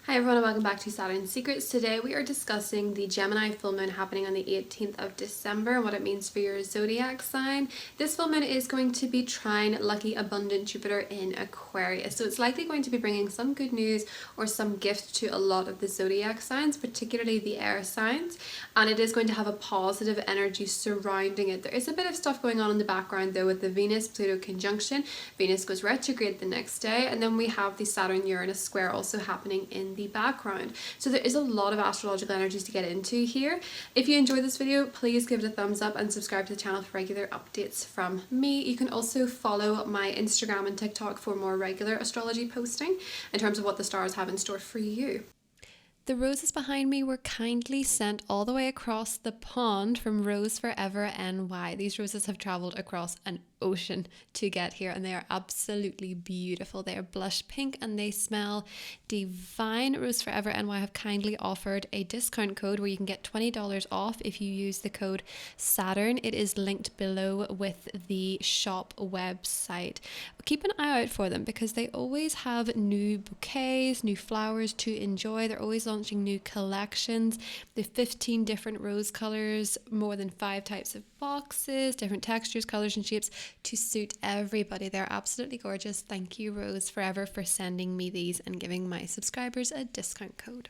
Hi everyone and welcome back to Saturn Secrets. Today we are discussing the Gemini full moon happening on the 18th of December and what it means for your zodiac sign. This full moon is going to be trine lucky abundant Jupiter in Aquarius. So it's likely going to be bringing some good news or some gift to a lot of the zodiac signs, particularly the air signs. And it is going to have a positive energy surrounding it. There is a bit of stuff going on in the background though with the Venus-Pluto conjunction. Venus goes retrograde the next day, and then we have the Saturn-Uranus square also happening in the background. So there is a lot of astrological energies to get into here. If you enjoyed this video, please give it a thumbs up and subscribe to the channel for regular updates from me. You can also follow my Instagram and TikTok for more regular astrology posting in terms of what the stars have in store for you. The roses behind me were kindly sent all the way across the pond from Rose Forever NY. These roses have traveled across an ocean to get here and they are absolutely beautiful. They are blush pink and they smell divine. Rose Forever NY have kindly offered a discount code where you can get $20 off if you use the code SATURN. It is linked below with the shop website. Keep an eye out for them because they always have new bouquets, new flowers to enjoy. They're always launching new collections. They have 15 different rose colors, more than 5 types of boxes, different textures, colors and shapes to suit everybody. They're absolutely gorgeous. Thank you, Rose Forever, for sending me these and giving my subscribers a discount code.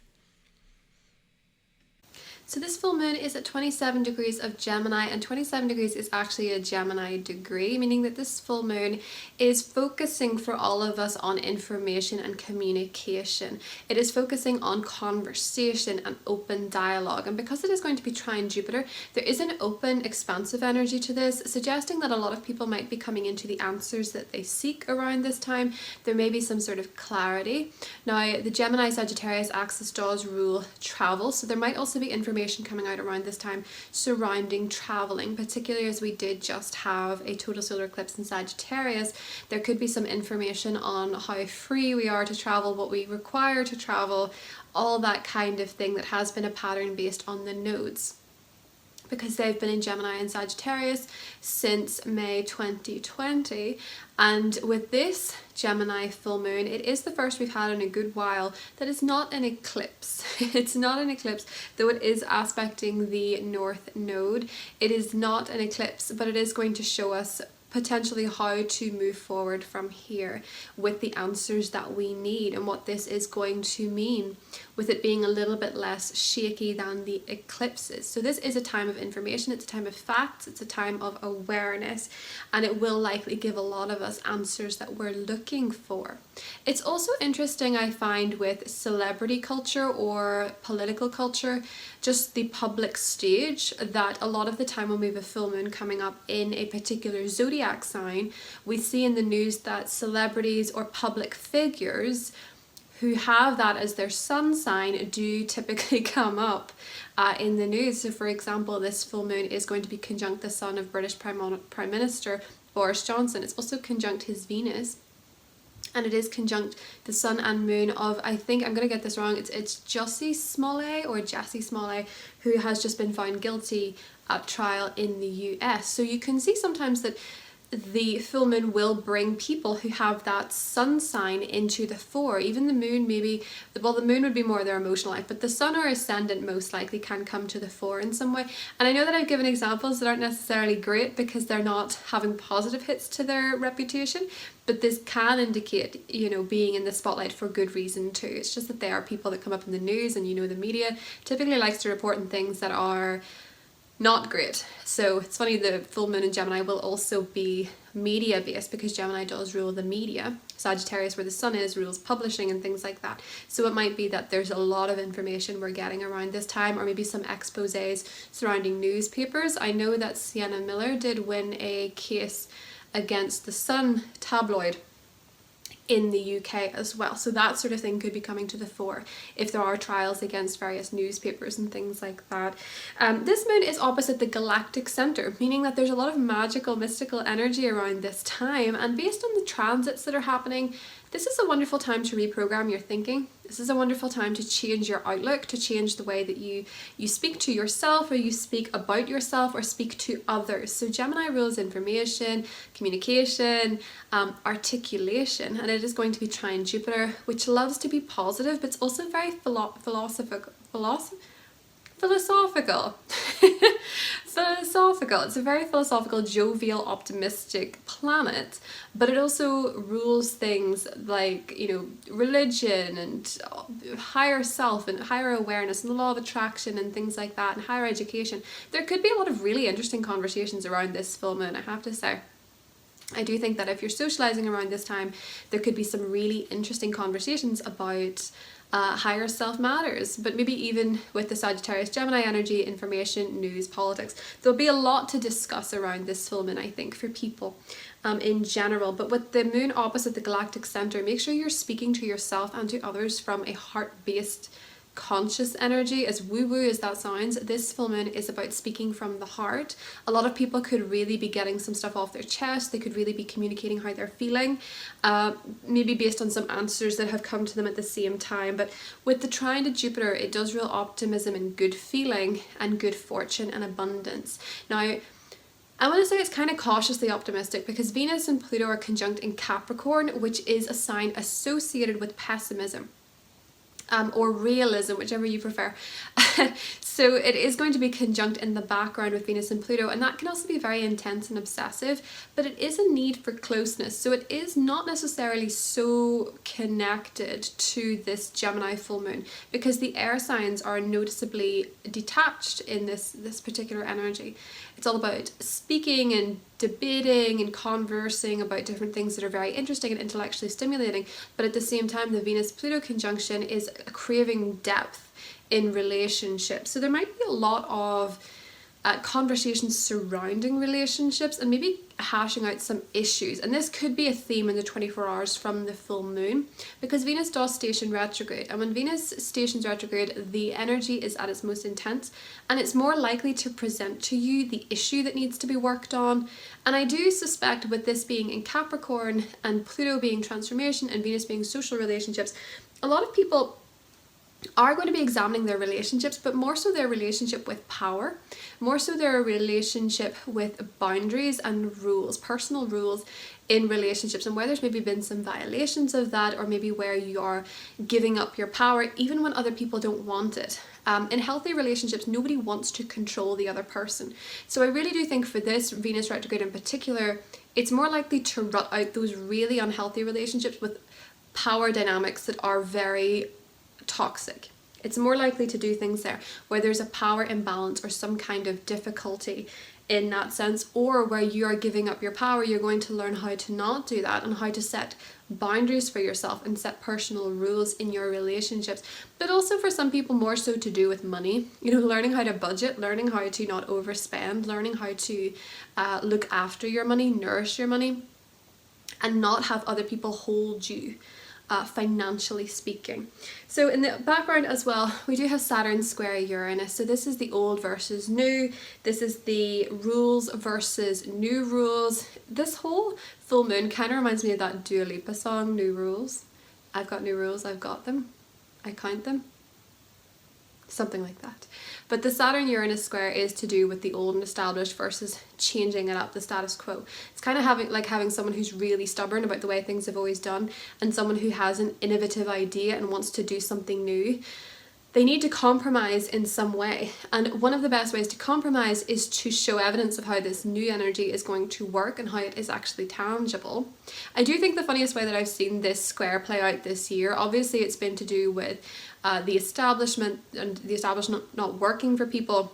So this full moon is at 27 degrees of Gemini, and 27 degrees is actually a Gemini degree, meaning that this full moon is focusing for all of us on information and communication. It is focusing on conversation and open dialogue, and because it is going to be trine Jupiter, there is an open, expansive energy to this, suggesting that a lot of people might be coming into the answers that they seek around this time. There may be some sort of clarity. Now, the Gemini Sagittarius axis does rule travel, so there might also be information coming out around this time surrounding traveling, particularly as we did just have a total solar eclipse in Sagittarius. There could be some information on how free we are to travel, what we require to travel, all that kind of thing that has been a pattern based on the nodes, because they've been in Gemini and Sagittarius since May 2020. And with this Gemini full moon, it is the first we've had in a good while that is not an eclipse. It's not an eclipse, though it is aspecting the North Node. It is not an eclipse, but it is going to show us potentially how to move forward from here with the answers that we need and what this is going to mean, with it being a little bit less shaky than the eclipses. So this is a time of information, it's a time of facts, it's a time of awareness, and it will likely give a lot of us answers that we're looking for. It's also interesting, I find, with celebrity culture or political culture, just the public stage, that a lot of the time when we have a full moon coming up in a particular zodiac sign, we see in the news that celebrities or public figures who have that as their sun sign do typically come up in the news. So for example, this full moon is going to be conjunct the sun of British Prime Minister Boris Johnson. It's also conjunct his Venus, and it is conjunct the sun and moon of, I think I'm going to get this wrong, it's Jussie Smollett, who has just been found guilty at trial in the US. So you can see sometimes that the full moon will bring people who have that sun sign into the fore. Even the moon, maybe, well, the moon would be more their emotional life, but the sun or ascendant most likely can come to the fore in some way. And I know that I've given examples that aren't necessarily great because they're not having positive hits to their reputation, but this can indicate, you know, being in the spotlight for good reason too. It's just that they are people that come up in the news, and you know, the media typically likes to report on things that are not great. So it's funny, the full moon in Gemini will also be media based because Gemini does rule the media. Sagittarius, where the sun is, rules publishing and things like that. So it might be that there's a lot of information we're getting around this time, or maybe some exposés surrounding newspapers. I know that Sienna Miller did win a case against the Sun tabloid in the UK as well. So that sort of thing could be coming to the fore if there are trials against various newspapers and things like that. This moon is opposite the galactic center, meaning that there's a lot of magical, mystical energy around this time, and based on the transits that are happening, This is a wonderful time to reprogram your thinking. This is a wonderful time to change your outlook, to change the way that you speak to yourself, or you speak about yourself, or speak to others. So Gemini rules information, communication, articulation, and it is going to be trine Jupiter, which loves to be positive, but it's also very philosophical. Philosophical. It's a very philosophical, jovial, optimistic planet, but it also rules things like, you know, religion and higher self and higher awareness and the law of attraction and things like that, and higher education. There could be a lot of really interesting conversations around this full moon, I have to say. I do think that if you're socializing around this time, there could be some really interesting conversations about higher self matters, but maybe even with the Sagittarius Gemini energy, information, news, politics. There'll be a lot to discuss around this full moon, I think, for people in general. But with the moon opposite the galactic center, make sure you're speaking to yourself and to others from a heart-based conscious energy. As woo-woo as that sounds, this full moon is about speaking from the heart. A lot of people could really be getting some stuff off their chest. They could really be communicating how they're feeling, maybe based on some answers that have come to them at the same time. But with the trine to Jupiter, it does rule optimism and good feeling and good fortune and abundance. Now, I want to say it's kind of cautiously optimistic because Venus and Pluto are conjunct in Capricorn, which is a sign associated with pessimism. Or realism, whichever you prefer. So it is going to be conjunct in the background with Venus and Pluto, and that can also be very intense and obsessive, but it is a need for closeness. So it is not necessarily so connected to this Gemini full moon, because the air signs are noticeably detached in this particular energy. It's all about speaking and debating and conversing about different things that are very interesting and intellectually stimulating, but at the same time the Venus-Pluto conjunction is craving depth in relationships. So there might be a lot of conversations surrounding relationships and maybe hashing out some issues, and this could be a theme in the 24 hours from the full moon, because Venus does station retrograde, and when Venus stations retrograde, the energy is at its most intense and it's more likely to present to you the issue that needs to be worked on. And I do suspect, with this being in Capricorn and Pluto being transformation and Venus being social relationships, a lot of people are going to be examining their relationships, but more so their relationship with power, more so their relationship with boundaries and rules, personal rules in relationships, and where there's maybe been some violations of that, or maybe where you are giving up your power even when other people don't want it. In healthy relationships, nobody wants to control the other person. So I really do think for this Venus retrograde in particular, it's more likely to root out those really unhealthy relationships with power dynamics that are very toxic. It's more likely to do things there where there's a power imbalance or some kind of difficulty in that sense, or where you are giving up your power. You're going to learn how to not do that and how to set boundaries for yourself and set personal rules in your relationships. But also for some people, more so to do with money, you know, learning how to budget, learning how to not overspend, learning how to look after your money, nourish your money, and not have other people hold you. Financially speaking. So in the background as well, we do have Saturn square Uranus. So this is the old versus new. This is the rules versus new rules. This whole full moon kind of reminds me of that Dua Lipa song, New Rules. I've got new rules, I've got them, I count them. Something like that. But the Saturn-Uranus square is to do with the old and established versus changing it up, the status quo. It's kind of having someone who's really stubborn about the way things have always done, and someone who has an innovative idea and wants to do something new. They need to compromise in some way, and one of the best ways to compromise is to show evidence of how this new energy is going to work and how it is actually tangible. I do think the funniest way that I've seen this square play out this year, obviously it's been to do with the establishment and the establishment not working for people.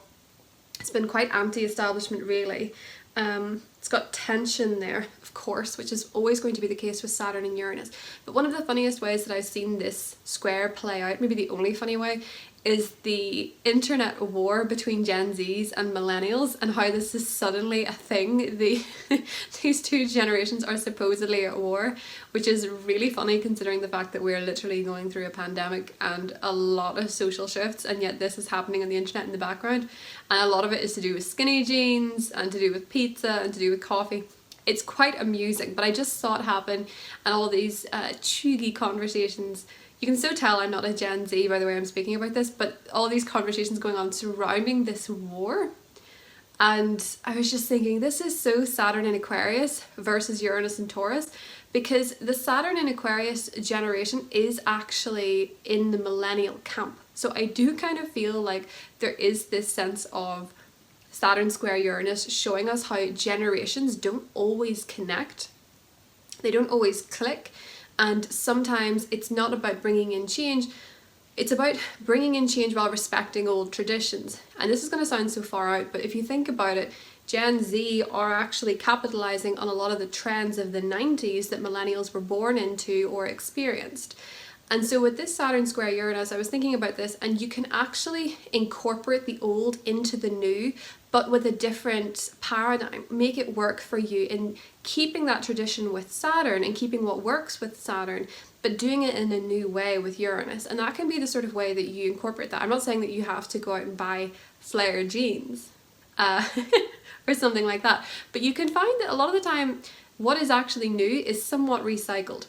It's been quite anti-establishment really. It's got tension there, of course, which is always going to be the case with Saturn and Uranus. But one of the funniest ways that I've seen this square play out, maybe the only funny way, is the internet war between Gen Zs and millennials, and how this is suddenly a thing. These two generations are supposedly at war, which is really funny considering the fact that we're literally going through a pandemic and a lot of social shifts, and yet this is happening on the internet in the background. And a lot of it is to do with skinny jeans and to do with pizza and to do with coffee. it's quite amusing, but I just saw it happen, and all these chuggy conversations. You can so tell I'm not a Gen Z by the way I'm speaking about this, but all these conversations going on surrounding this war. And I was just thinking, this is so Saturn in Aquarius versus Uranus and Taurus, because the Saturn in Aquarius generation is actually in the millennial camp. So I do kind of feel like there is this sense of Saturn square Uranus showing us how generations don't always connect. They don't always click. And sometimes it's not about bringing in change. It's about bringing in change while respecting old traditions. And this is going to sound so far out, but if you think about it, Gen Z are actually capitalizing on a lot of the trends of the 90s that millennials were born into or experienced. And so with this Saturn square Uranus, I was thinking about this, and you can actually incorporate the old into the new, but with a different paradigm. Make it work for you in keeping that tradition with Saturn and keeping what works with Saturn, but doing it in a new way with Uranus. And that can be the sort of way that you incorporate that. I'm not saying that you have to go out and buy flare jeans or something like that, but you can find that a lot of the time what is actually new is somewhat recycled.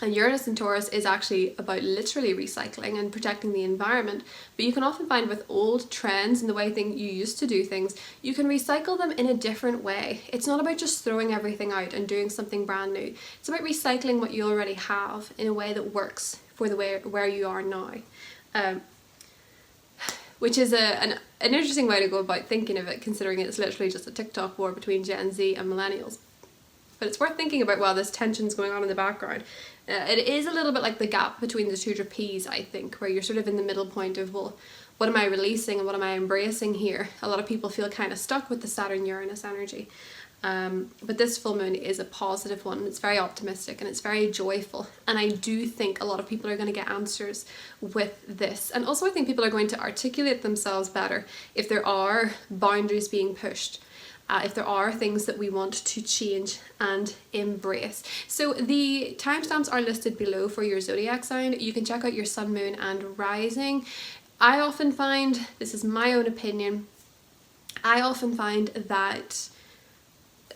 And Uranus and Taurus is actually about literally recycling and protecting the environment. But you can often find with old trends and the way you used to do things, you can recycle them in a different way. It's not about just throwing everything out and doing something brand new. It's about recycling what you already have in a way that works for the way where you are now. Which is an interesting way to go about thinking of it, considering it's literally just a TikTok war between Gen Z and millennials. But it's worth thinking about while this tension's going on in the background. It is a little bit like the gap between the two trapeze, I think, where you're sort of in the middle point of, well, what am I releasing and what am I embracing here? A lot of people feel kind of stuck with the Saturn-Uranus energy. But this full moon is a positive one. It's very optimistic and it's very joyful. And I do think a lot of people are going to get answers with this. And also I think people are going to articulate themselves better if there are boundaries being pushed. If there are things that we want to change and embrace. So the timestamps are listed below for your zodiac sign. You can check out your sun, moon and rising. I often find, this is my own opinion, I often find that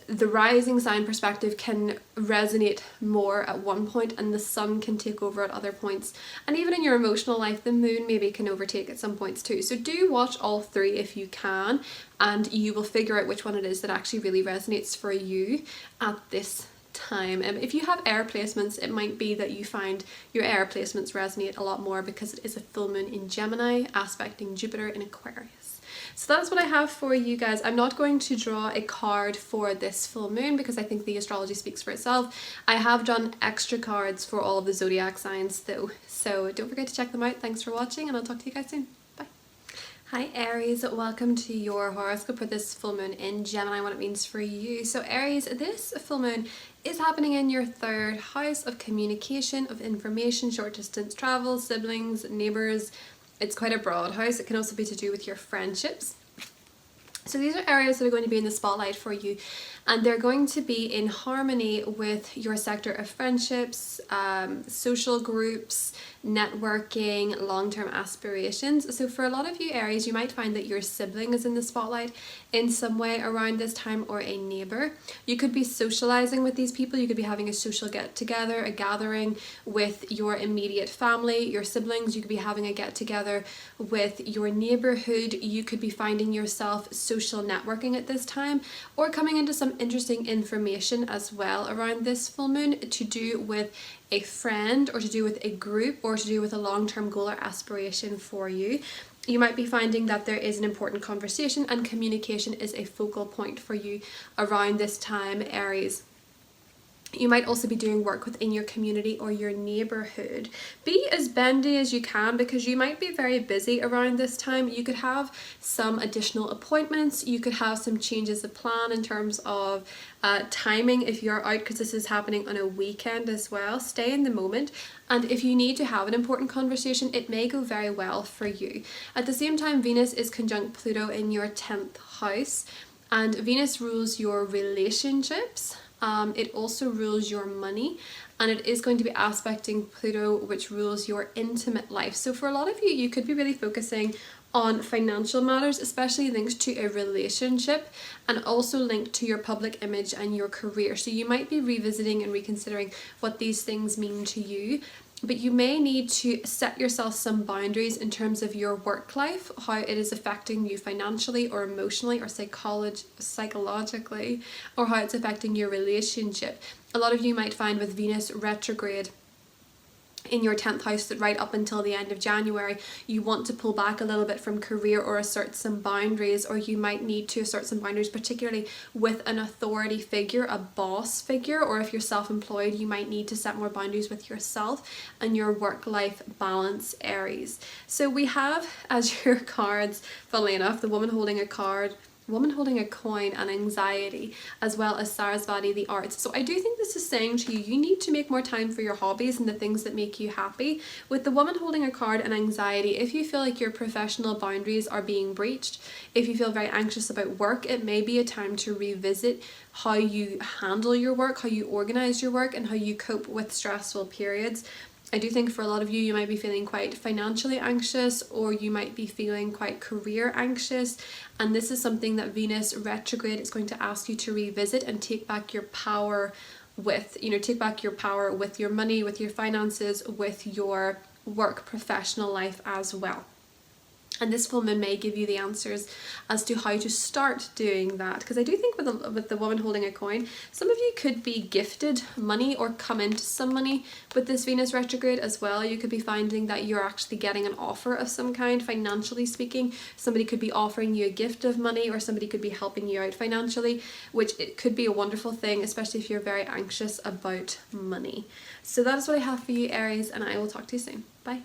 the rising sign perspective can resonate more at one point and the sun can take over at other points. And even in your emotional life, the moon maybe can overtake at some points too. So do watch all three if you can, and you will figure out which one it is that actually really resonates for you at this time. If you have air placements, it might be that you find your air placements resonate a lot more because it is a full moon in Gemini aspecting Jupiter in Aquarius. So that's what I have for you guys. I'm not going to draw a card for this full moon because I think the astrology speaks for itself. I have done extra cards for all of the zodiac signs though, so don't forget to check them out. Thanks for watching and I'll talk to you guys soon. Bye. Hi Aries, welcome to your horoscope for this full moon in Gemini, what it means for you. So Aries, this full moon is happening in your third house of communication, of information, short distance travel, siblings, neighbours. It's quite a broad house. It can also be to do with your friendships. So these are areas that are going to be in the spotlight for you, and they're going to be in harmony with your sector of friendships, social groups, networking, long-term aspirations. So for a lot of you Aries, you might find that your sibling is in the spotlight in some way around this time, or a neighbour. You could be socializing with these people. You could be having a social get-together, a gathering with your immediate family, your siblings. You could be having a get-together with your neighbourhood. You could be finding yourself social networking at this time, or coming into some interesting information as well around this full moon to do with a friend, or to do with a group, or to do with a long-term goal or aspiration for you. You might be finding that there is an important conversation and communication is a focal point for you around this time, Aries. You might also be doing work within your community or your neighbourhood. Be as bendy as you can because you might be very busy around this time. You could have some additional appointments. You could have some changes of plan in terms of timing if you're out, because this is happening on a weekend as well. Stay in the moment, and if you need to have an important conversation, it may go very well for you. At the same time, Venus is conjunct Pluto in your 10th house, and Venus rules your relationships. It also rules your money, and it is going to be aspecting Pluto, which rules your intimate life. So for a lot of you, you could be really focusing on financial matters, especially linked to a relationship and also linked to your public image and your career. So you might be revisiting and reconsidering what these things mean to you, but you may need to set yourself some boundaries in terms of your work life, how it is affecting you financially or emotionally or psychologically, or how it's affecting your relationship. A lot of you might find with Venus retrograde in your 10th house that right up until the end of January, you want to pull back a little bit from career or assert some boundaries, or you might need to assert some boundaries, particularly with an authority figure, a boss figure, or if you're self-employed, you might need to set more boundaries with yourself and your work-life balance, Aries. So we have as your cards, funnily enough, the woman holding a coin and anxiety, as well as Sarasvati, the arts. So I do think this is saying to you, you need to make more time for your hobbies and the things that make you happy. With the woman holding a card and anxiety, if you feel like your professional boundaries are being breached, if you feel very anxious about work, it may be a time to revisit how you handle your work, how you organize your work, and how you cope with stressful periods. I do think for a lot of you, you might be feeling quite financially anxious, or you might be feeling quite career anxious. And this is something that Venus retrograde is going to ask you to revisit and take back your power with, take back your power with your money, with your finances, with your work professional life as well. And this full moon may give you the answers as to how to start doing that. Because I do think with the woman holding a coin, some of you could be gifted money or come into some money with this Venus retrograde as well. You could be finding that you're actually getting an offer of some kind, financially speaking. Somebody could be offering you a gift of money, or somebody could be helping you out financially, which it could be a wonderful thing, especially if you're very anxious about money. So that is what I have for you, Aries, and I will talk to you soon. Bye.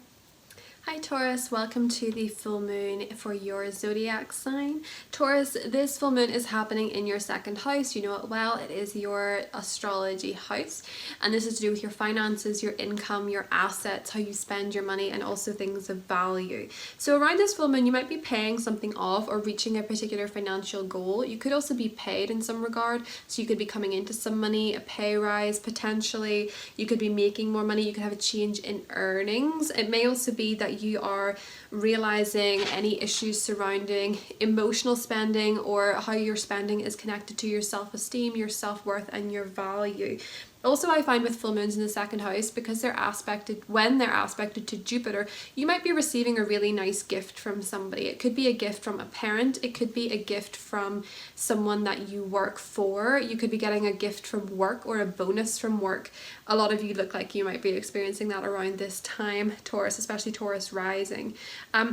Hi Taurus, welcome to the full moon for your zodiac sign. Taurus, this full moon is happening in your second house. You know it well. It is your astrology house, and this is to do with your finances, your income, your assets, how you spend your money, and also things of value. So around this full moon, you might be paying something off or reaching a particular financial goal. You could also be paid in some regard, so you could be coming into some money, a pay rise potentially. You could be making more money. You could have a change in earnings. It may also be that you are realizing any issues surrounding emotional spending, or how your spending is connected to your self-esteem, your self-worth, and your value. Also, I find with full moons in the second house, because when they're aspected to Jupiter, you might be receiving a really nice gift from somebody. It could be a gift from a parent. It could be a gift from someone that you work for. You could be getting a gift from work or a bonus from work. A lot of you look like you might be experiencing that around this time, Taurus, especially Taurus rising.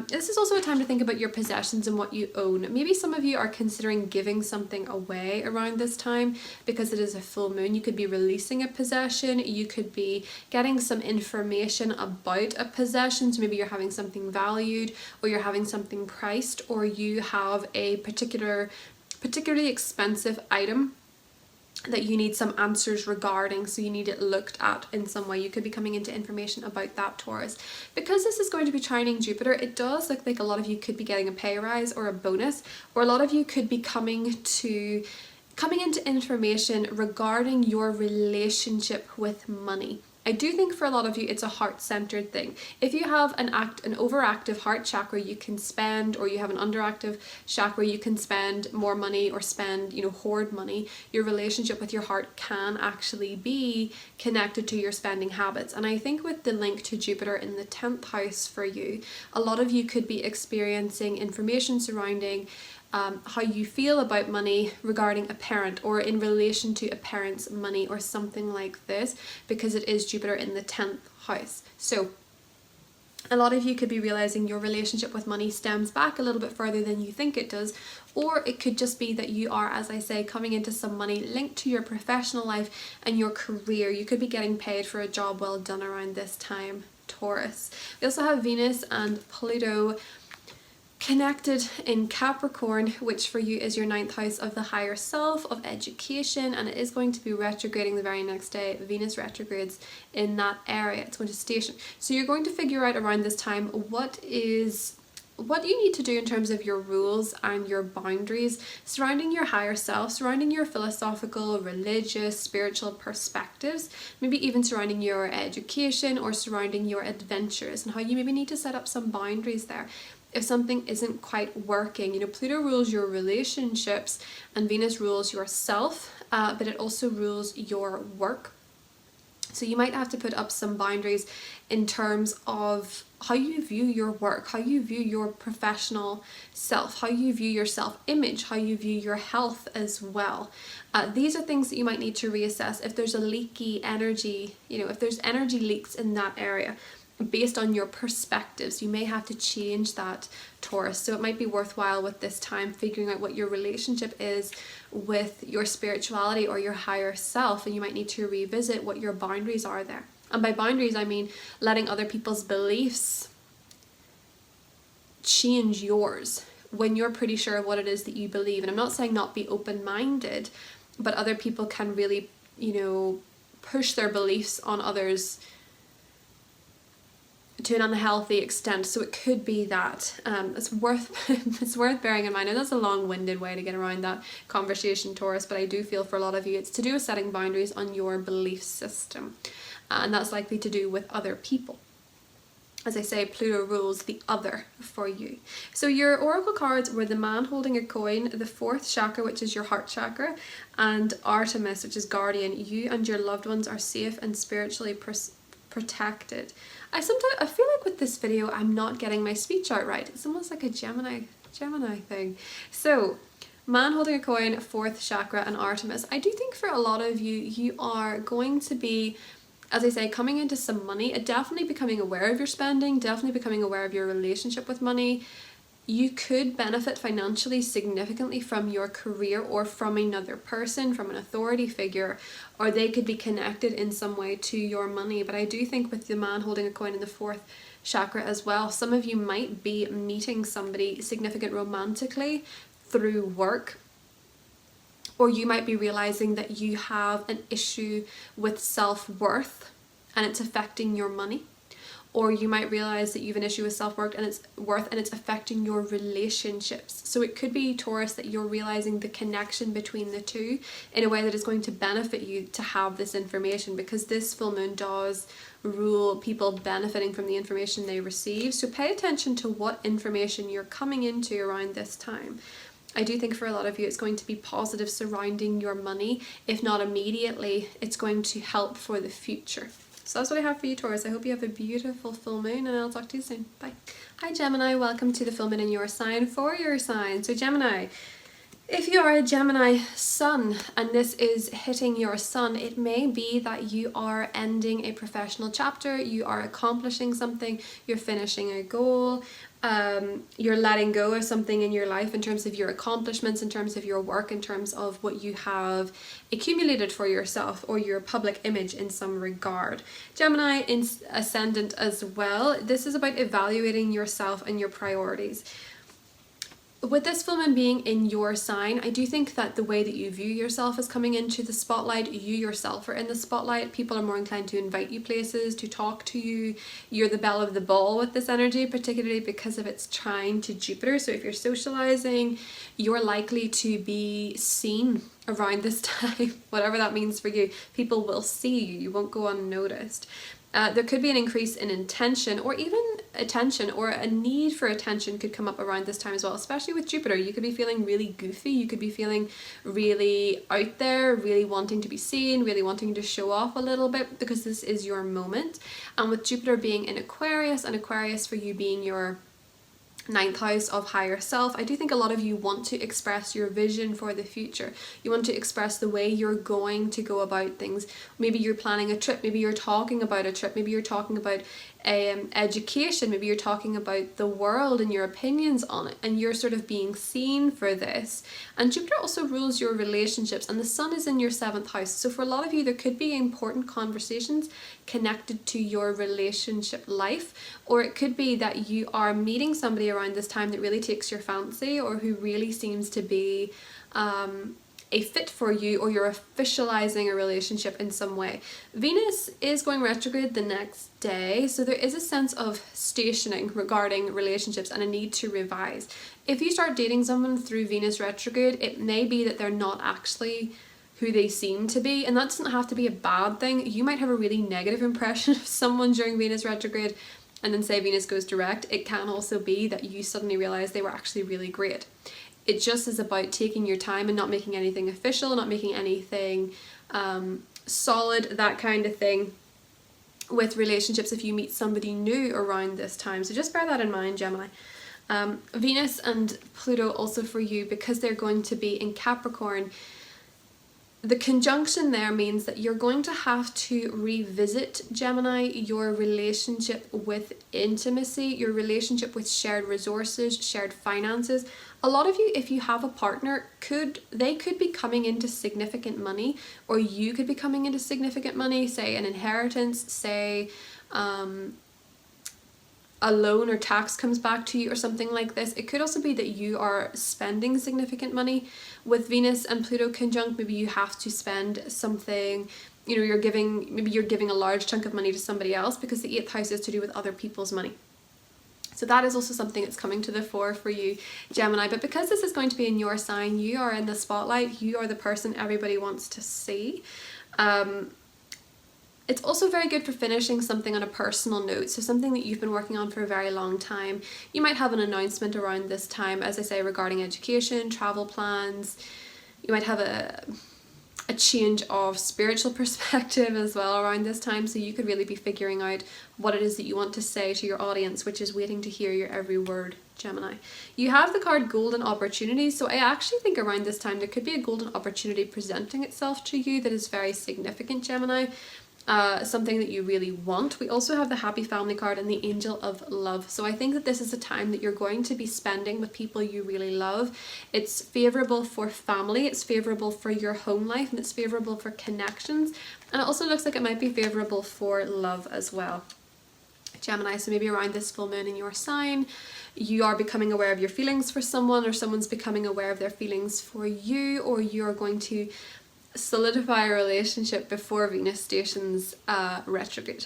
This is also a time to think about your possessions and what you own. Maybe some of you are considering giving something away around this time because it is a full moon. You could be releasing a possession, you could be getting some information about a possession. So maybe you're having something valued, or you're having something priced, or you have a particularly expensive item that you need some answers regarding, so you need it looked at in some way. You could be coming into information about that, Taurus. Because this is going to be trining Jupiter, it does look like a lot of you could be getting a pay rise or a bonus, or a lot of you could be coming into information regarding your relationship with money. I do think for a lot of you, it's a heart-centered thing. If you have an overactive heart chakra, you can spend, or you have an underactive chakra, you can spend more money or hoard money. Your relationship with your heart can actually be connected to your spending habits. And I think with the link to Jupiter in the 10th house for you, a lot of you could be experiencing information surrounding how you feel about money regarding a parent, or in relation to a parent's money, or something like this, because it is Jupiter in the 10th house. So a lot of you could be realizing your relationship with money stems back a little bit further than you think it does, or it could just be that you are, as I say, coming into some money linked to your professional life and your career. You could be getting paid for a job well done around this time, Taurus. We also have Venus and Pluto connected in Capricorn, which for you is your 9th house of the higher self, of education, and it is going to be retrograding the very next day. Venus retrogrades in that area. It's going to station. So you're going to figure out around this time what is what you need to do in terms of your rules and your boundaries surrounding your higher self, surrounding your philosophical, religious, spiritual perspectives, maybe even surrounding your education or surrounding your adventures, and how you maybe need to set up some boundaries there if something isn't quite working. You know, Pluto rules your relationships and Venus rules yourself, but it also rules your work. So you might have to put up some boundaries in terms of how you view your work, how you view your professional self, how you view your self-image, how you view your health as well. These are things that you might need to reassess if there's a leaky energy, you know, if there's energy leaks in that area. Based on your perspectives, you may have to change that, Taurus. So it might be worthwhile with this time figuring out what your relationship is with your spirituality or your higher self, and you might need to revisit what your boundaries are there. And by boundaries, I mean letting other people's beliefs change yours when you're pretty sure of what it is that you believe. And I'm not saying not be open-minded, but other people can really, you know, push their beliefs on others to an unhealthy extent. So it could be that it's worth bearing in mind. And that's a long-winded way to get around that conversation, Taurus, but I do feel for a lot of you it's to do with setting boundaries on your belief system, and that's likely to do with other people. As I say, Pluto rules the other for you. So your oracle cards were the man holding a coin, the fourth chakra, which is your heart chakra, and Artemis, which is guardian. You and your loved ones are safe and spiritually protected. I feel like with this video I'm not getting my speech out right. It's almost like a Gemini thing. So man holding a coin, fourth chakra, and Artemis. I do think for a lot of you, you are going to be, as I say, coming into some money, definitely becoming aware of your spending, definitely becoming aware of your relationship with money. You could benefit financially significantly from your career or from another person, from an authority figure, or they could be connected in some way to your money. But I do think with the man holding a coin in the fourth chakra as well, some of you might be meeting somebody significant romantically through work, or you might be realizing that you have an issue with self-worth and it's affecting your money. Or you might realize that you have an issue with self-worth and it's affecting your relationships. So it could be, Taurus, that you're realizing the connection between the two in a way that is going to benefit you to have this information, because this full moon does rule people benefiting from the information they receive. So pay attention to what information you're coming into around this time. I do think for a lot of you it's going to be positive surrounding your money. If not immediately, it's going to help for the future. So that's what I have for you, Taurus. I hope you have a beautiful full moon, and I'll talk to you soon. Bye. Hi Gemini, welcome to the full moon in your sign for your sign. So Gemini, if you are a Gemini sun and this is hitting your sun, it may be that you are ending a professional chapter, you are accomplishing something, you're finishing a goal, you're letting go of something in your life in terms of your accomplishments, in terms of your work, in terms of what you have accumulated for yourself or your public image in some regard. Gemini in ascendant as well, this is about evaluating yourself and your priorities. With this full moon being in your sign, I do think that the way that you view yourself is coming into the spotlight. You yourself are in the spotlight. People are more inclined to invite you places, to talk to you. You're the belle of the ball with this energy, particularly because of its trine to Jupiter. So if you're socializing, you're likely to be seen around this time, whatever that means for you. People will see you. You won't go unnoticed. There could be an increase in intention, or even attention, or a need for attention could come up around this time as well, especially with Jupiter. You could be feeling really goofy, you could be feeling really out there, really wanting to be seen, really wanting to show off a little bit, because this is your moment. And with Jupiter being in Aquarius, and Aquarius for you being your 9th house of higher self, I do think a lot of you want to express your vision for the future. You want to express the way you're going to go about things. Maybe you're planning a trip, maybe you're talking about a trip, maybe you're talking about education, maybe you're talking about the world and your opinions on it, and you're sort of being seen for this. And Jupiter also rules your relationships, and the sun is in your 7th house. So for a lot of you, there could be important conversations connected to your relationship life, or it could be that you are meeting somebody around this time that really takes your fancy, or who really seems to be a fit for you, or you're officializing a relationship in some way. Venus is going retrograde the next day, so there is a sense of stationing regarding relationships and a need to revise. If you start dating someone through Venus retrograde, it may be that they're not actually who they seem to be, and that doesn't have to be a bad thing. You might have a really negative impression of someone during Venus retrograde, and then say Venus goes direct. It can also be that you suddenly realize they were actually really great. It just is about taking your time and not making anything official, not making anything solid, that kind of thing with relationships if you meet somebody new around this time. So just bear that in mind, Gemini. Venus and Pluto also for you, because they're going to be in Capricorn, the conjunction there means that you're going to have to revisit, Gemini, your relationship with intimacy, your relationship with shared resources, shared finances. A lot of you, if you have a partner, they could be coming into significant money, or you could be coming into significant money, say an inheritance, say a loan or tax comes back to you or something like this. It could also be that you are spending significant money. With Venus and Pluto conjunct, maybe you have to spend something, maybe you're giving a large chunk of money to somebody else, because the 8th house is to do with other people's money. So that is also something that's coming to the fore for you, Gemini. But because this is going to be in your sign, you are in the spotlight, you are the person everybody wants to see. It's also very good for finishing something on a personal note, so something that you've been working on for a very long time. You might have an announcement around this time, as I say, regarding education, travel plans. You might have a change of spiritual perspective as well around this time, so you could really be figuring out what it is that you want to say to your audience, which is waiting to hear your every word, Gemini. You have the card Golden Opportunity, so I actually think around this time there could be a golden opportunity presenting itself to you that is very significant, Gemini. Something that you really want. We also have the Happy Family card and the Angel of Love. So I think that this is a time that you're going to be spending with people you really love. It's favorable for family, it's favorable for your home life, and it's favorable for connections. And it also looks like it might be favorable for love as well, Gemini. So maybe around this full moon in your sign, you are becoming aware of your feelings for someone, or someone's becoming aware of their feelings for you, or you're going to solidify a relationship before Venus stations retrograde.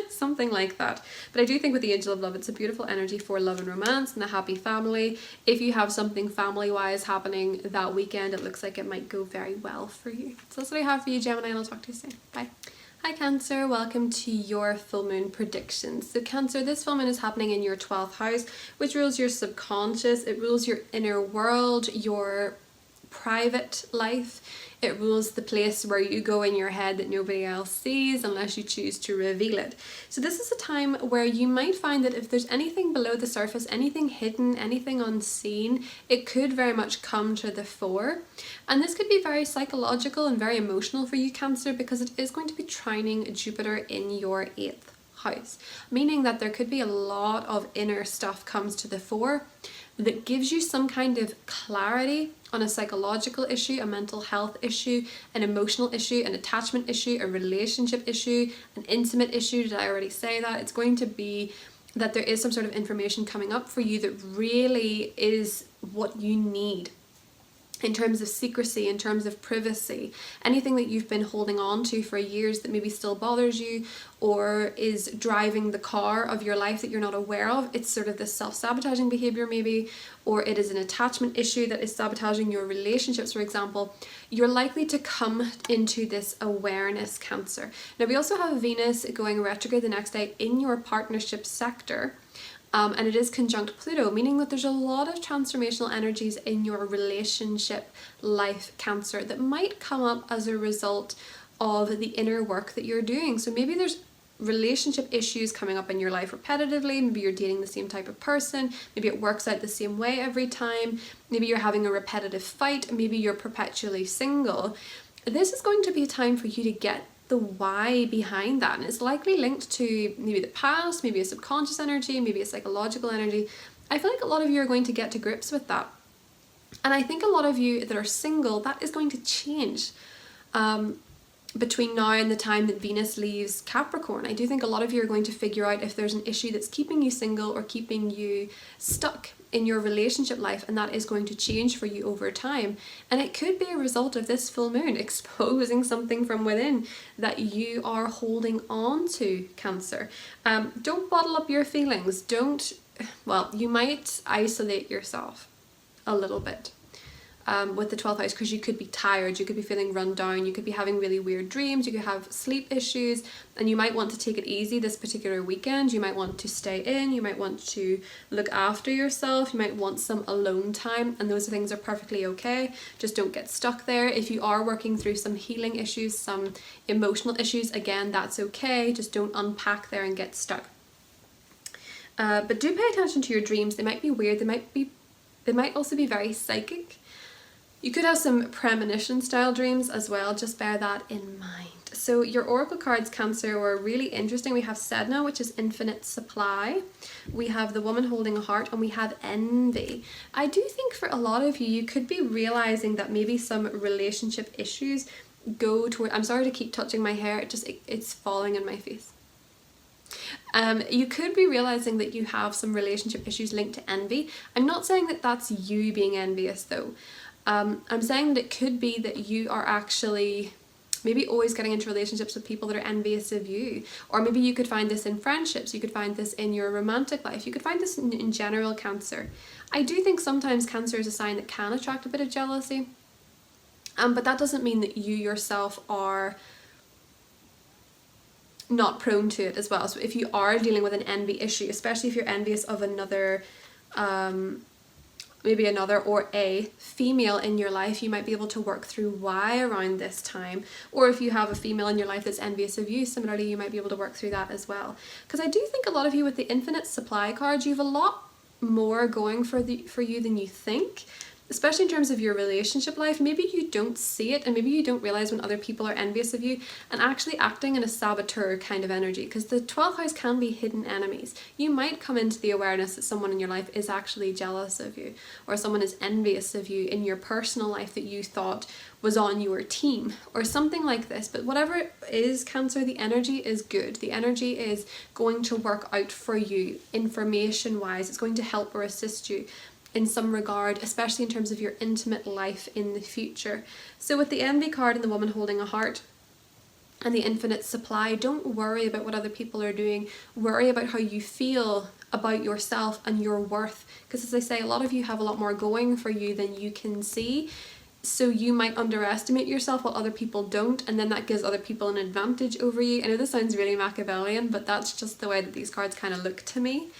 Something like that. But I do think with the Angel of Love, it's a beautiful energy for love and romance and the happy family. If you have something family-wise happening that weekend, it looks like it might go very well for you. So that's what I have for you, Gemini, and I'll talk to you soon. Bye. Hi Cancer, welcome to your full moon predictions. So Cancer, this full moon is happening in your 12th house, which rules your subconscious. It rules your inner world, your private life. It rules the place where you go in your head that nobody else sees unless you choose to reveal it. So this is a time where you might find that if there's anything below the surface, anything hidden, anything unseen, it could very much come to the fore. And this could be very psychological and very emotional for you, Cancer, because it is going to be trining Jupiter in your 8th house, meaning that there could be a lot of inner stuff comes to the fore that gives you some kind of clarity on a psychological issue, a mental health issue, an emotional issue, an attachment issue, a relationship issue, an intimate issue. Did I already say that? It's going to be that there is some sort of information coming up for you that really is what you need in terms of secrecy, in terms of privacy, anything that you've been holding on to for years that maybe still bothers you or is driving the car of your life that you're not aware of. It's sort of this self-sabotaging behavior maybe, or it is an attachment issue that is sabotaging your relationships, for example. You're likely to come into this awareness, Cancer. Now we also have Venus going retrograde the next day in your partnership sector. And it is conjunct Pluto, meaning that there's a lot of transformational energies in your relationship life, Cancer, that might come up as a result of the inner work that you're doing. So maybe there's relationship issues coming up in your life repetitively. Maybe you're dating the same type of person. Maybe it works out the same way every time. Maybe you're having a repetitive fight. Maybe you're perpetually single. This is going to be a time for you to get the why behind that, and it's likely linked to maybe the past, maybe a subconscious energy, maybe a psychological energy. I feel like a lot of you are going to get to grips with that, and I think a lot of you that are single, that is going to change. between now and the time that Venus leaves Capricorn. I do think a lot of you are going to figure out if there's an issue that's keeping you single or keeping you stuck in your relationship life, and that is going to change for you over time. And it could be a result of this full moon exposing something from within that you are holding on to, Cancer. Don't bottle up your feelings. You might isolate yourself a little bit. With the 12th house, because you could be tired, you could be feeling run down, you could be having really weird dreams, you could have sleep issues, and you might want to take it easy this particular weekend. You might want to stay in, you might want to look after yourself, you might want some alone time, and those things are perfectly okay. Just don't get stuck there. If you are working through some healing issues, some emotional issues, again, that's okay. Just don't unpack there and get stuck. But do pay attention to your dreams. They might be weird, they might also be very psychic. You could have some premonition style dreams as well, just bear that in mind. So your oracle cards, Cancer, were really interesting. We have Sedna, which is infinite supply. We have the woman holding a heart, and we have envy. I do think for a lot of you, you could be realizing that maybe some relationship issues go toward, I'm sorry to keep touching my hair, it's falling in my face. You could be realizing that you have some relationship issues linked to envy. I'm not saying that that's you being envious though. I'm saying that it could be that you are actually maybe always getting into relationships with people that are envious of you. Or maybe you could find this in friendships, you could find this in your romantic life, you could find this in general, Cancer. I do think sometimes Cancer is a sign that can attract a bit of jealousy, but that doesn't mean that you yourself are not prone to it as well. So if you are dealing with an envy issue, especially if you're envious of another maybe another or a female in your life, you might be able to work through why around this time. Or if you have a female in your life that's envious of you, similarly, you might be able to work through that as well. Because I do think a lot of you with the infinite supply card, you have a lot more going for you than you think. Especially in terms of your relationship life, maybe you don't see it, and maybe you don't realize when other people are envious of you and actually acting in a saboteur kind of energy, because the 12th house can be hidden enemies. You might come into the awareness that someone in your life is actually jealous of you, or someone is envious of you in your personal life that you thought was on your team, or something like this. But whatever it is, Cancer, the energy is good. The energy is going to work out for you information wise. It's going to help or assist you in some regard, especially in terms of your intimate life in the future. So with the envy card and the woman holding a heart and the infinite supply, don't worry about what other people are doing. Worry about how you feel about yourself and your worth. Because as I say, a lot of you have a lot more going for you than you can see. So you might underestimate yourself while other people don't, and then that gives other people an advantage over you. I know this sounds really Machiavellian, but that's just the way that these cards kind of look to me.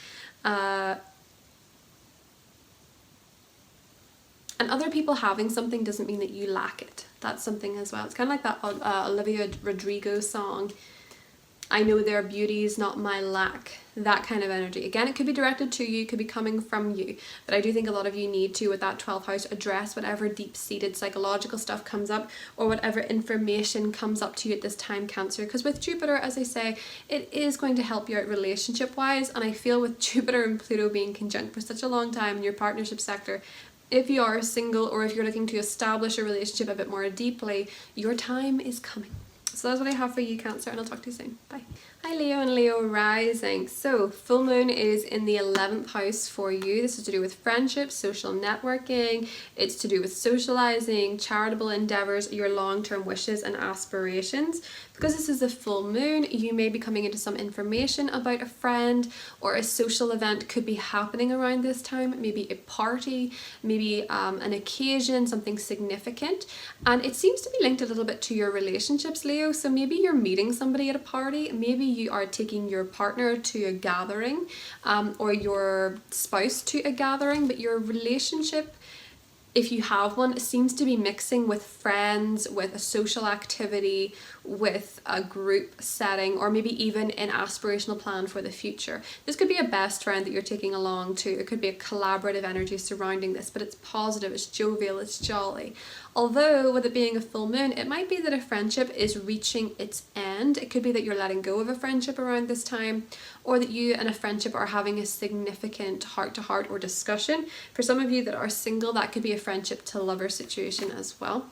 And other people having something doesn't mean that you lack it. That's something as well. It's kind of like that Olivia Rodrigo song, I know their beauty is not my lack. That kind of energy. Again, it could be directed to you, it could be coming from you. But I do think a lot of you need to, with that 12th house, address whatever deep-seated psychological stuff comes up, or whatever information comes up to you at this time, Cancer. Because with Jupiter, as I say, it is going to help you out relationship-wise. And I feel with Jupiter and Pluto being conjunct for such a long time in your partnership sector, if you are single or if you're looking to establish a relationship a bit more deeply, your time is coming. So that's what I have for you, Cancer, and I'll talk to you soon. Bye. Hi Leo and Leo rising. So full moon is in the 11th house for you. This is to do with friendships, social networking. It's to do with socializing, charitable endeavors, your long-term wishes and aspirations. Because this is a full moon, you may be coming into some information about a friend, or a social event could be happening around this time. Maybe a party, maybe an occasion, something significant. And it seems to be linked a little bit to your relationships, Leo. So maybe you're meeting somebody at a party, maybe you are taking your partner to a gathering, or your spouse to a gathering, but your relationship, if you have one, seems to be mixing with friends, with a social activity, with a group setting, or maybe even an aspirational plan for the future. This could be a best friend that you're taking along too. It could be a collaborative energy surrounding this, but it's positive, it's jovial, it's jolly. Although with it being a full moon, it might be that a friendship is reaching its end. It could be that you're letting go of a friendship around this time, or that you and a friendship are having a significant heart-to-heart or discussion. For some of you that are single, that could be a friendship to lover situation as well.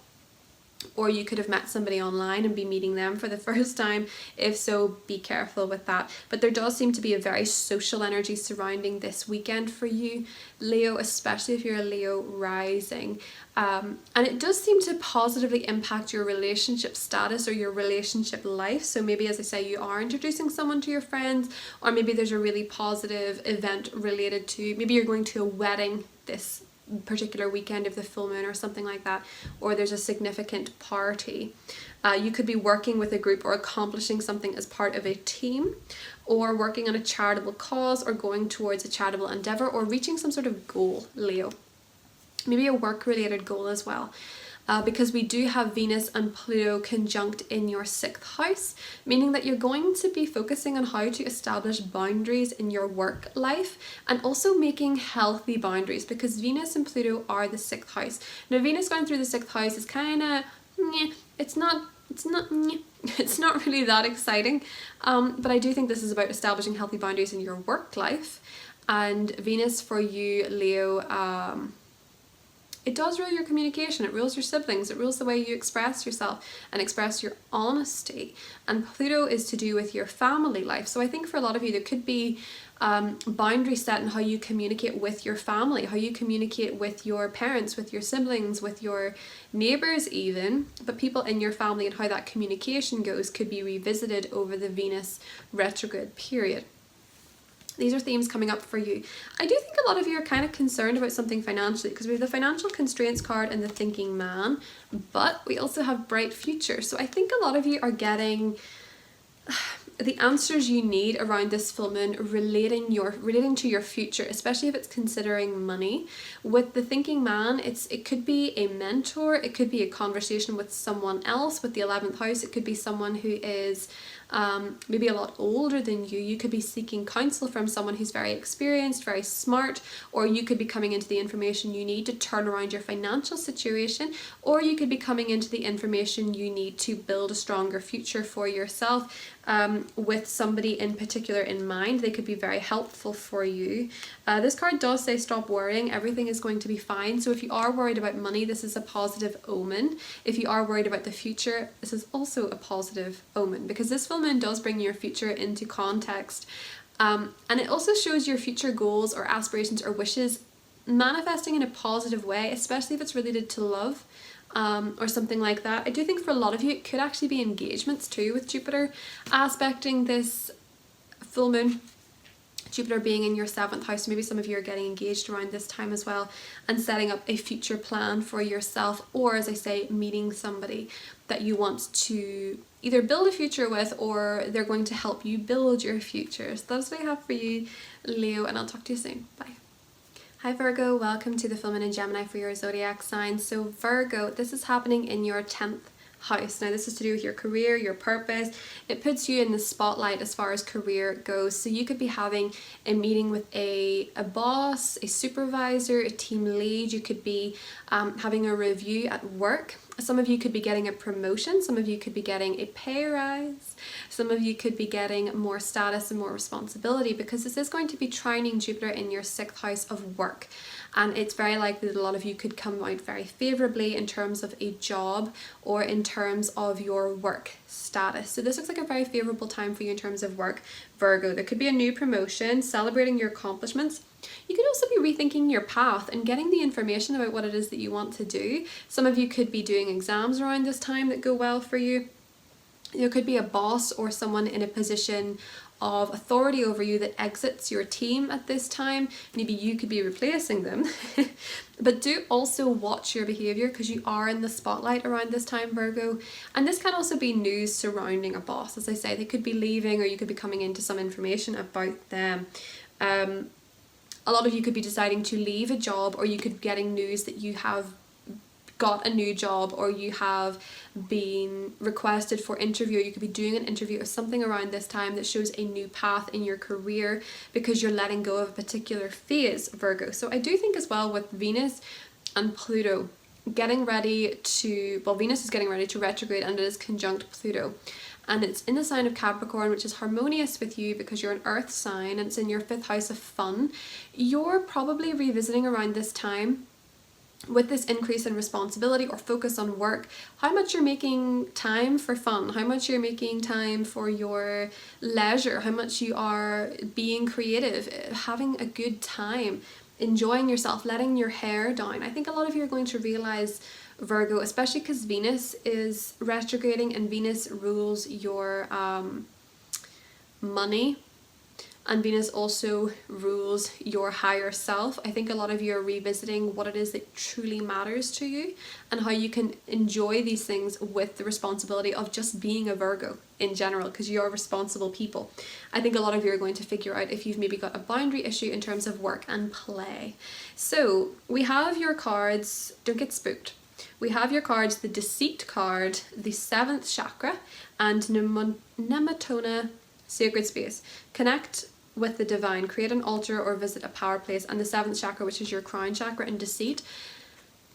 or you could have met somebody online and be meeting them for the first time. If so, be careful with that. But there does seem to be a very social energy surrounding this weekend for you, Leo, especially if you're a Leo rising. And it does seem to positively impact your relationship status or your relationship life. So maybe, as I say, you are introducing someone to your friends, or maybe there's a really positive event related to, maybe you're going to a wedding this particular weekend of the full moon or something like that, or there's a significant party. You could be working with a group or accomplishing something as part of a team, or working on a charitable cause, or going towards a charitable endeavor, or reaching some sort of goal, Leo. Maybe a work related goal as well. Because we do have Venus and Pluto conjunct in your 6th house, meaning that you're going to be focusing on how to establish boundaries in your work life, and also making healthy boundaries, because Venus and Pluto are the 6th house. Now, Venus going through the 6th house is kind of, it's not really that exciting, but I do think this is about establishing healthy boundaries in your work life. And Venus for you, Leo, it does rule your communication, it rules your siblings, it rules the way you express yourself and express your honesty. And Pluto is to do with your family life. So I think for a lot of you, there could be boundary set in how you communicate with your family, how you communicate with your parents, with your siblings, with your neighbours even. But people in your family and how that communication goes could be revisited over the Venus retrograde period. These are themes coming up for you. I do think a lot of you are kind of concerned about something financially, because we have the financial constraints card and the thinking man, but we also have bright future. So I think a lot of you are getting the answers you need around this full moon relating to your future, especially if it's considering money. With the thinking man, it could be a mentor, it could be a conversation with someone else. With the 11th house, it could be someone who is maybe a lot older than you. You could be seeking counsel from someone who's very experienced, very smart, or you could be coming into the information you need to turn around your financial situation, or you could be coming into the information you need to build a stronger future for yourself, with somebody in particular in mind. They could be very helpful for you. This card does say stop worrying, everything is going to be fine. So if you are worried about money, this is a positive omen. If you are worried about the future, this is also a positive omen, because this full moon does bring your future into context. And it also shows your future goals or aspirations or wishes manifesting in a positive way, especially if it's related to love. Or something like that. I do think for a lot of you it could actually be engagements too, with Jupiter aspecting this full moon. Jupiter being in your 7th house, maybe some of you are getting engaged around this time as well, and setting up a future plan for yourself, or as I say, meeting somebody that you want to either build a future with, or they're going to help you build your future. So that's what I have for you, Leo, and I'll talk to you soon. Bye. Hi Virgo, welcome to the full moon in Gemini for your zodiac sign. So Virgo, this is happening in your 10th house. Now this is to do with your career, your purpose. It puts you in the spotlight as far as career goes. So you could be having a meeting with a boss, a supervisor, a team lead. You could be having a review at work. Some of you could be getting a promotion, some of you could be getting a pay rise, some of you could be getting more status and more responsibility, because this is going to be trining Jupiter in your 6th house of work. And it's very likely that a lot of you could come out very favourably in terms of a job or in terms of your work status. So this looks like a very favourable time for you in terms of work, Virgo. There could be a new promotion, celebrating your accomplishments. You could also be rethinking your path and getting the information about what it is that you want to do. Some of you could be doing exams around this time that go well for you. There could be a boss or someone in a position of authority over you that exits your team at this time. Maybe you could be replacing them. But do also watch your behaviour, because you are in the spotlight around this time, Virgo. And this can also be news surrounding a boss. As I say, they could be leaving, or you could be coming into some information about them. A lot of you could be deciding to leave a job, or you could be getting news that you have got a new job, or you have been requested for interview. You could be doing an interview or something around this time that shows a new path in your career, because you're letting go of a particular phase, Virgo. So I do think as well with Venus and Pluto getting ready to, well, Venus is getting ready to retrograde and it is conjunct Pluto. And it's in the sign of Capricorn, which is harmonious with you because you're an earth sign, and it's in your 5th house of fun. You're probably revisiting around this time with this increase in responsibility or focus on work, how much you're making time for fun, how much you're making time for your leisure, how much you are being creative, having a good time, enjoying yourself, letting your hair down. I think a lot of you are going to realize, Virgo, especially because Venus is retrograding and Venus rules your money, and Venus also rules your higher self. I think a lot of you are revisiting what it is that truly matters to you and how you can enjoy these things with the responsibility of just being a Virgo in general, because you're responsible people. I think a lot of you are going to figure out if you've maybe got a boundary issue in terms of work and play. So we have your cards, don't get spooked. We have your cards, the Deceit card, the 7th chakra, and Nematona, Sacred Space. Connect with the divine, create an altar or visit a power place, and the 7th chakra, which is your crown chakra, and Deceit.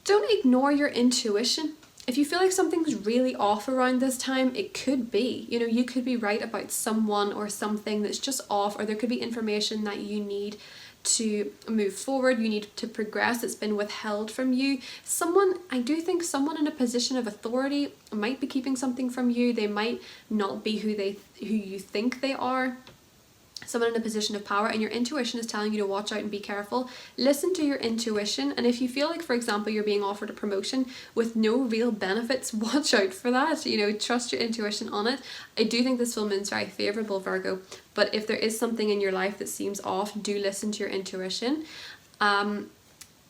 Don't ignore your intuition. If you feel like something's really off around this time, it could be. You know, you could be right about someone or something that's just off, or there could be information that you need to move forward, you need to progress, that's been withheld from you. I do think someone in a position of authority might be keeping something from you. They might not be who you think they are. Someone in a position of power, and your intuition is telling you to watch out and be careful. Listen to your intuition, and if you feel like, for example, you're being offered a promotion with no real benefits, watch out for that. You know, trust your intuition on it. I do think this full moon is very favourable, Virgo, but if there is something in your life that seems off, do listen to your intuition.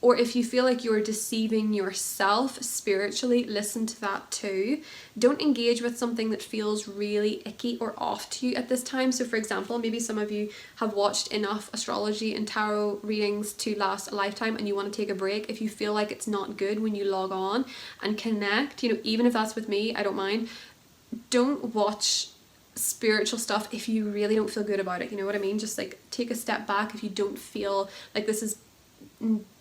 Or if you feel like you're deceiving yourself spiritually, listen to that too. Don't engage with something that feels really icky or off to you at this time. So for example, maybe some of you have watched enough astrology and tarot readings to last a lifetime and you want to take a break. If you feel like it's not good when you log on and connect, you know, even if that's with me, I don't mind. Don't watch spiritual stuff if you really don't feel good about it. You know what I mean? Just like take a step back if you don't feel like this is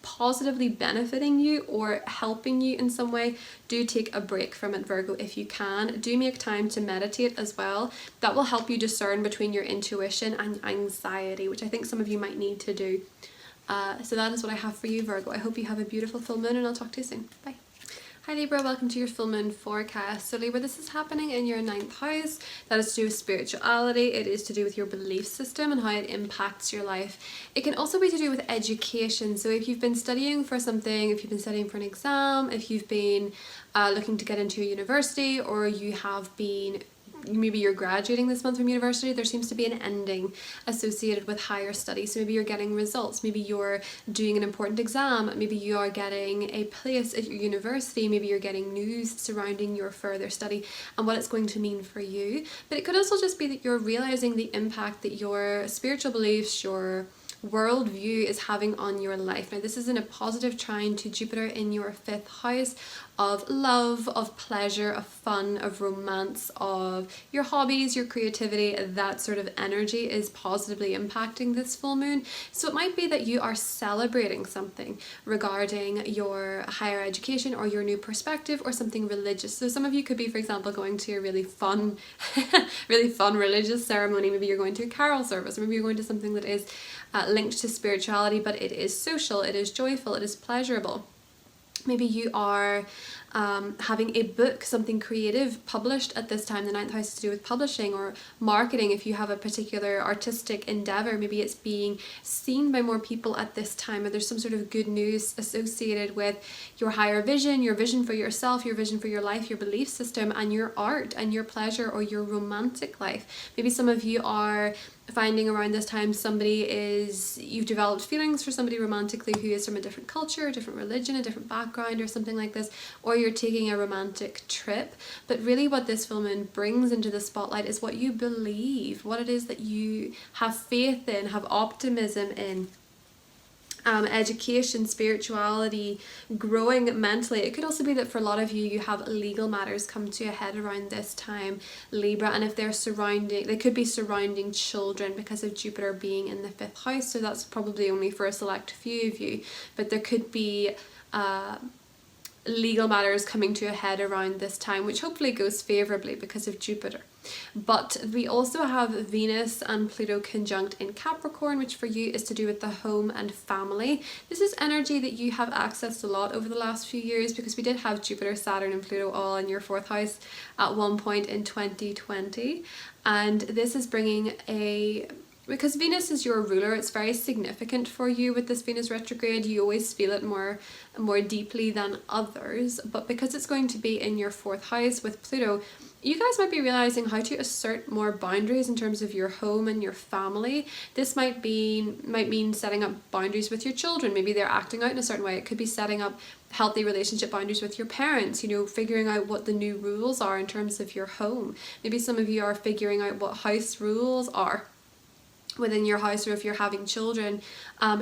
positively benefiting you or helping you in some way. Do take a break from it, Virgo, if you can. Do make time to meditate as well. That will help you discern between your intuition and anxiety, which I think some of you might need to do. So that is what I have for you, Virgo. I hope you have a beautiful full moon, and I'll talk to you soon. Bye. Hi Libra, welcome to your full moon forecast. So Libra, this is happening in your 9th house. That is to do with spirituality. It is to do with your belief system and how it impacts your life. It can also be to do with education. So if you've been studying for something, if you've been studying for an exam, if you've been looking to get into a university, or you have been maybe you're graduating this month from university, there seems to be an ending associated with higher studies. So maybe you're getting results, maybe you're doing an important exam, maybe you are getting a place at your university, maybe you're getting news surrounding your further study and what it's going to mean for you. But it could also just be that you're realizing the impact that your spiritual beliefs, your worldview is having on your life. Now this is in a positive trine to Jupiter in your 5th house of love, of pleasure, of fun, of romance, of your hobbies, your creativity. That sort of energy is positively impacting this full moon. So it might be that you are celebrating something regarding your higher education or your new perspective or something religious. So some of you could be, for example, going to a really fun religious ceremony. Maybe you're going to a carol service, or maybe you're going to something that is linked to spirituality, but it is social, it is joyful, it is pleasurable. Maybe you are having a book, something creative published at this time. The 9th house is to do with publishing or marketing. If you have a particular artistic endeavor, maybe it's being seen by more people at this time, or there's some sort of good news associated with your higher vision, your vision for yourself, your vision for your life, your belief system, and your art and your pleasure or your romantic life. Maybe some of you are finding around this time you've developed feelings for somebody romantically who is from a different culture, a different religion, a different background, or something like this, or you're taking a romantic trip. But really what this full moon brings into the spotlight is what you believe, what it is that you have faith in, have optimism in. Education, spirituality, growing mentally. It could also be that for a lot of you, you have legal matters come to a head around this time, Libra, and if they could be surrounding children because of Jupiter being in the 5th house. So that's probably only for a select few of you, but there could be legal matters coming to a head around this time, which hopefully goes favourably because of Jupiter. But we also have Venus and Pluto conjunct in Capricorn, which for you is to do with the home and family. This is energy that you have accessed a lot over the last few years, because we did have Jupiter, Saturn and Pluto all in your 4th house at one point in 2020. And this is bringing because Venus is your ruler, it's very significant for you with this Venus retrograde. You always feel it more deeply than others. But because it's going to be in your 4th house with Pluto, you guys might be realizing how to assert more boundaries in terms of your home and your family. This might mean setting up boundaries with your children. Maybe they're acting out in a certain way. It could be setting up healthy relationship boundaries with your parents, figuring out what the new rules are in terms of your home. Maybe some of you are figuring out what house rules are within your house, or if you're having children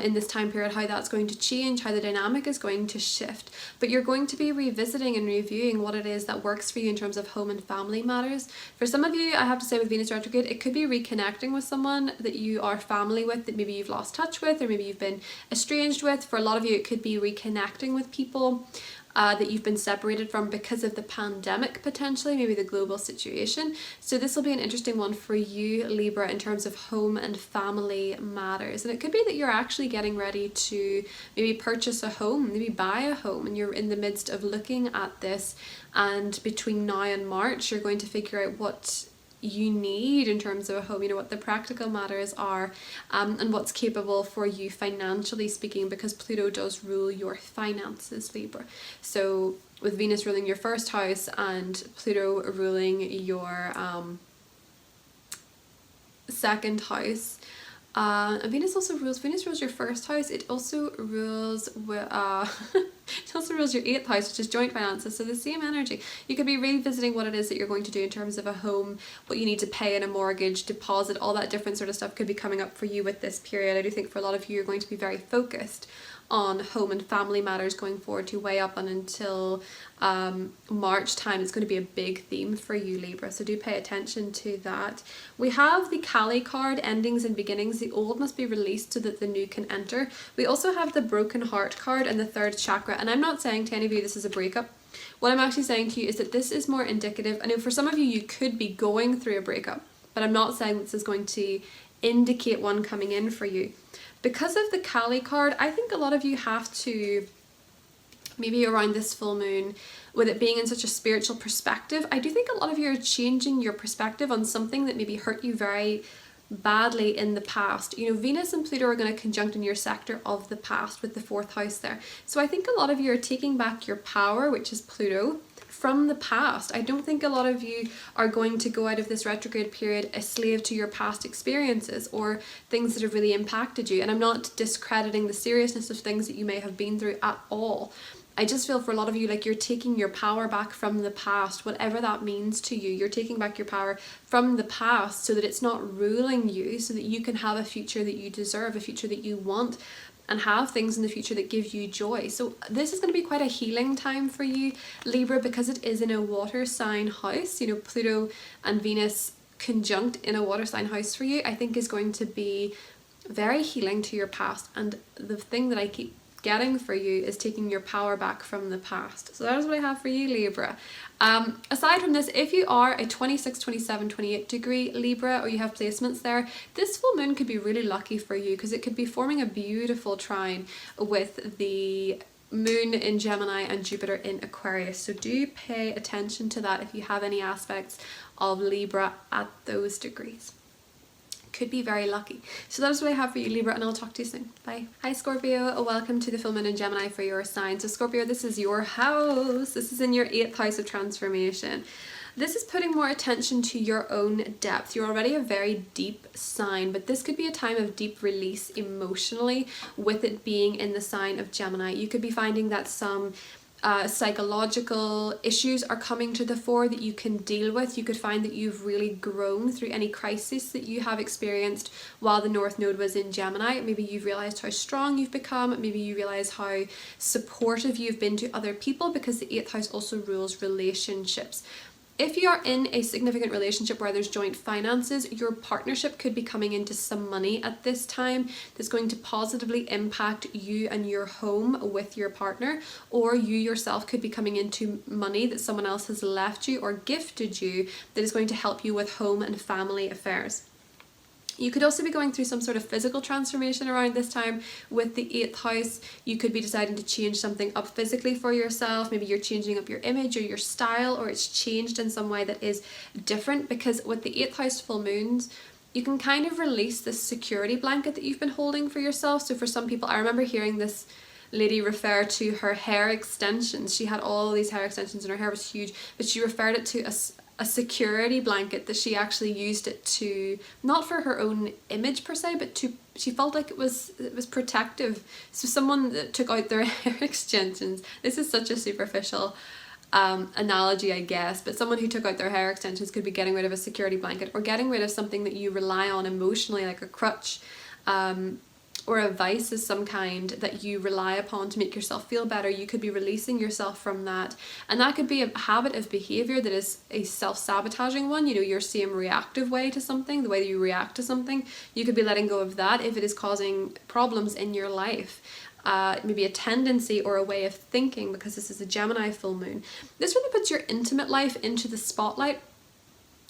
in this time period, how that's going to change, how the dynamic is going to shift. But you're going to be revisiting and reviewing what it is that works for you in terms of home and family matters. For some of you, I have to say, with Venus retrograde, it could be reconnecting with someone that you are family with, that maybe you've lost touch with, or maybe you've been estranged with. For a lot of you, it could be reconnecting with people that you've been separated from because of the pandemic, potentially, maybe the global situation. So this will be an interesting one for you, Libra, in terms of home and family matters. And it could be that you're actually getting ready to maybe purchase a home, maybe buy a home, and you're in the midst of looking at this. And between now and March, you're going to figure out what you need in terms of a home, what the practical matters are, and what's capable for you financially speaking, because Pluto does rule your finances, Libra. So with Venus ruling your 1st house and Pluto ruling your 2nd house, and Venus rules your 1st house. It also rules it also rules your 8th house, which is joint finances. So the same energy. You could be revisiting what it is that you're going to do in terms of a home, what you need to pay in a mortgage, deposit, all that different sort of stuff could be coming up for you with this period. I do think for a lot of you, you're going to be very focused on home and family matters going forward to way up and until March time. It's going to be a big theme for you, Libra, so do pay attention to that. We have the Kali card, endings and beginnings. The old must be released so that the new can enter. We also have the broken heart card and the 3rd chakra, and I'm not saying to any of you this is a breakup. What I'm actually saying to you is that this is more indicative. I know for some of you, you could be going through a breakup, but I'm not saying this is going to indicate one coming in for you. Because of the Kali card, I think a lot of you have to, maybe around this full moon, with it being in such a spiritual perspective, I do think a lot of you are changing your perspective on something that maybe hurt you very badly in the past. Venus and Pluto are going to conjunct in your sector of the past with the 4th house there. So I think a lot of you are taking back your power, which is Pluto, from the past. I don't think a lot of you are going to go out of this retrograde period a slave to your past experiences or things that have really impacted you. And I'm not discrediting the seriousness of things that you may have been through at all. I just feel for a lot of you like you're taking your power back from the past, whatever that means to you. You're taking back your power from the past so that it's not ruling you, so that you can have a future that you deserve, a future that you want, and have things in the future that give you joy. So this is going to be quite a healing time for you, Libra, because it is in a water sign house. Pluto and Venus conjunct in a water sign house for you, I think is going to be very healing to your past. And the thing that I keep getting for you is taking your power back from the past. So that is what I have for you, Libra. Aside from this, if you are a 26, 27, 28 degree Libra, or you have placements there, this full moon could be really lucky for you, because it could be forming a beautiful trine with the moon in Gemini and Jupiter in Aquarius. So do pay attention to that if you have any aspects of Libra at those degrees. Could be very lucky. So that's what I have for you, Libra, and I'll talk to you soon. Bye. Hi Scorpio, welcome to the full moon in Gemini for your sign. So Scorpio, this is your house. This is in your 8th house of transformation. This is putting more attention to your own depth. You're already a very deep sign, but this could be a time of deep release emotionally with it being in the sign of Gemini. You could be finding that some psychological issues are coming to the fore that you can deal with. You could find that you've really grown through any crisis that you have experienced while the North Node was in Gemini. Maybe you've realized how strong you've become. Maybe you realize how supportive you've been to other people, because the 8th house also rules relationships. If you are in a significant relationship where there's joint finances, your partnership could be coming into some money at this time that's going to positively impact you and your home with your partner, or you yourself could be coming into money that someone else has left you or gifted you that is going to help you with home and family affairs. You could also be going through some sort of physical transformation around this time with the 8th house. You could be deciding to change something up physically for yourself. Maybe you're changing up your image or your style, or it's changed in some way that is different, because with the 8th house full moons, you can kind of release this security blanket that you've been holding for yourself. So for some people, I remember hearing this lady refer to her hair extensions. She had all these hair extensions and her hair was huge, but she referred it to a security blanket, that she actually used it to, not for her own image per se, but to, she felt like it was protective. So someone that took out their hair extensions, this is such a superficial analogy, I guess, but someone who took out their hair extensions could be getting rid of a security blanket, or getting rid of something that you rely on emotionally, like a crutch, or a vice of some kind that you rely upon to make yourself feel better. You could be releasing yourself from that, and that could be a habit of behavior that is a self-sabotaging one. You know, your same reactive way to something, the way that you react to something, you could be letting go of that if it is causing problems in your life. Maybe a tendency or a way of thinking, because this is a Gemini full moon. This really puts your intimate life into the spotlight.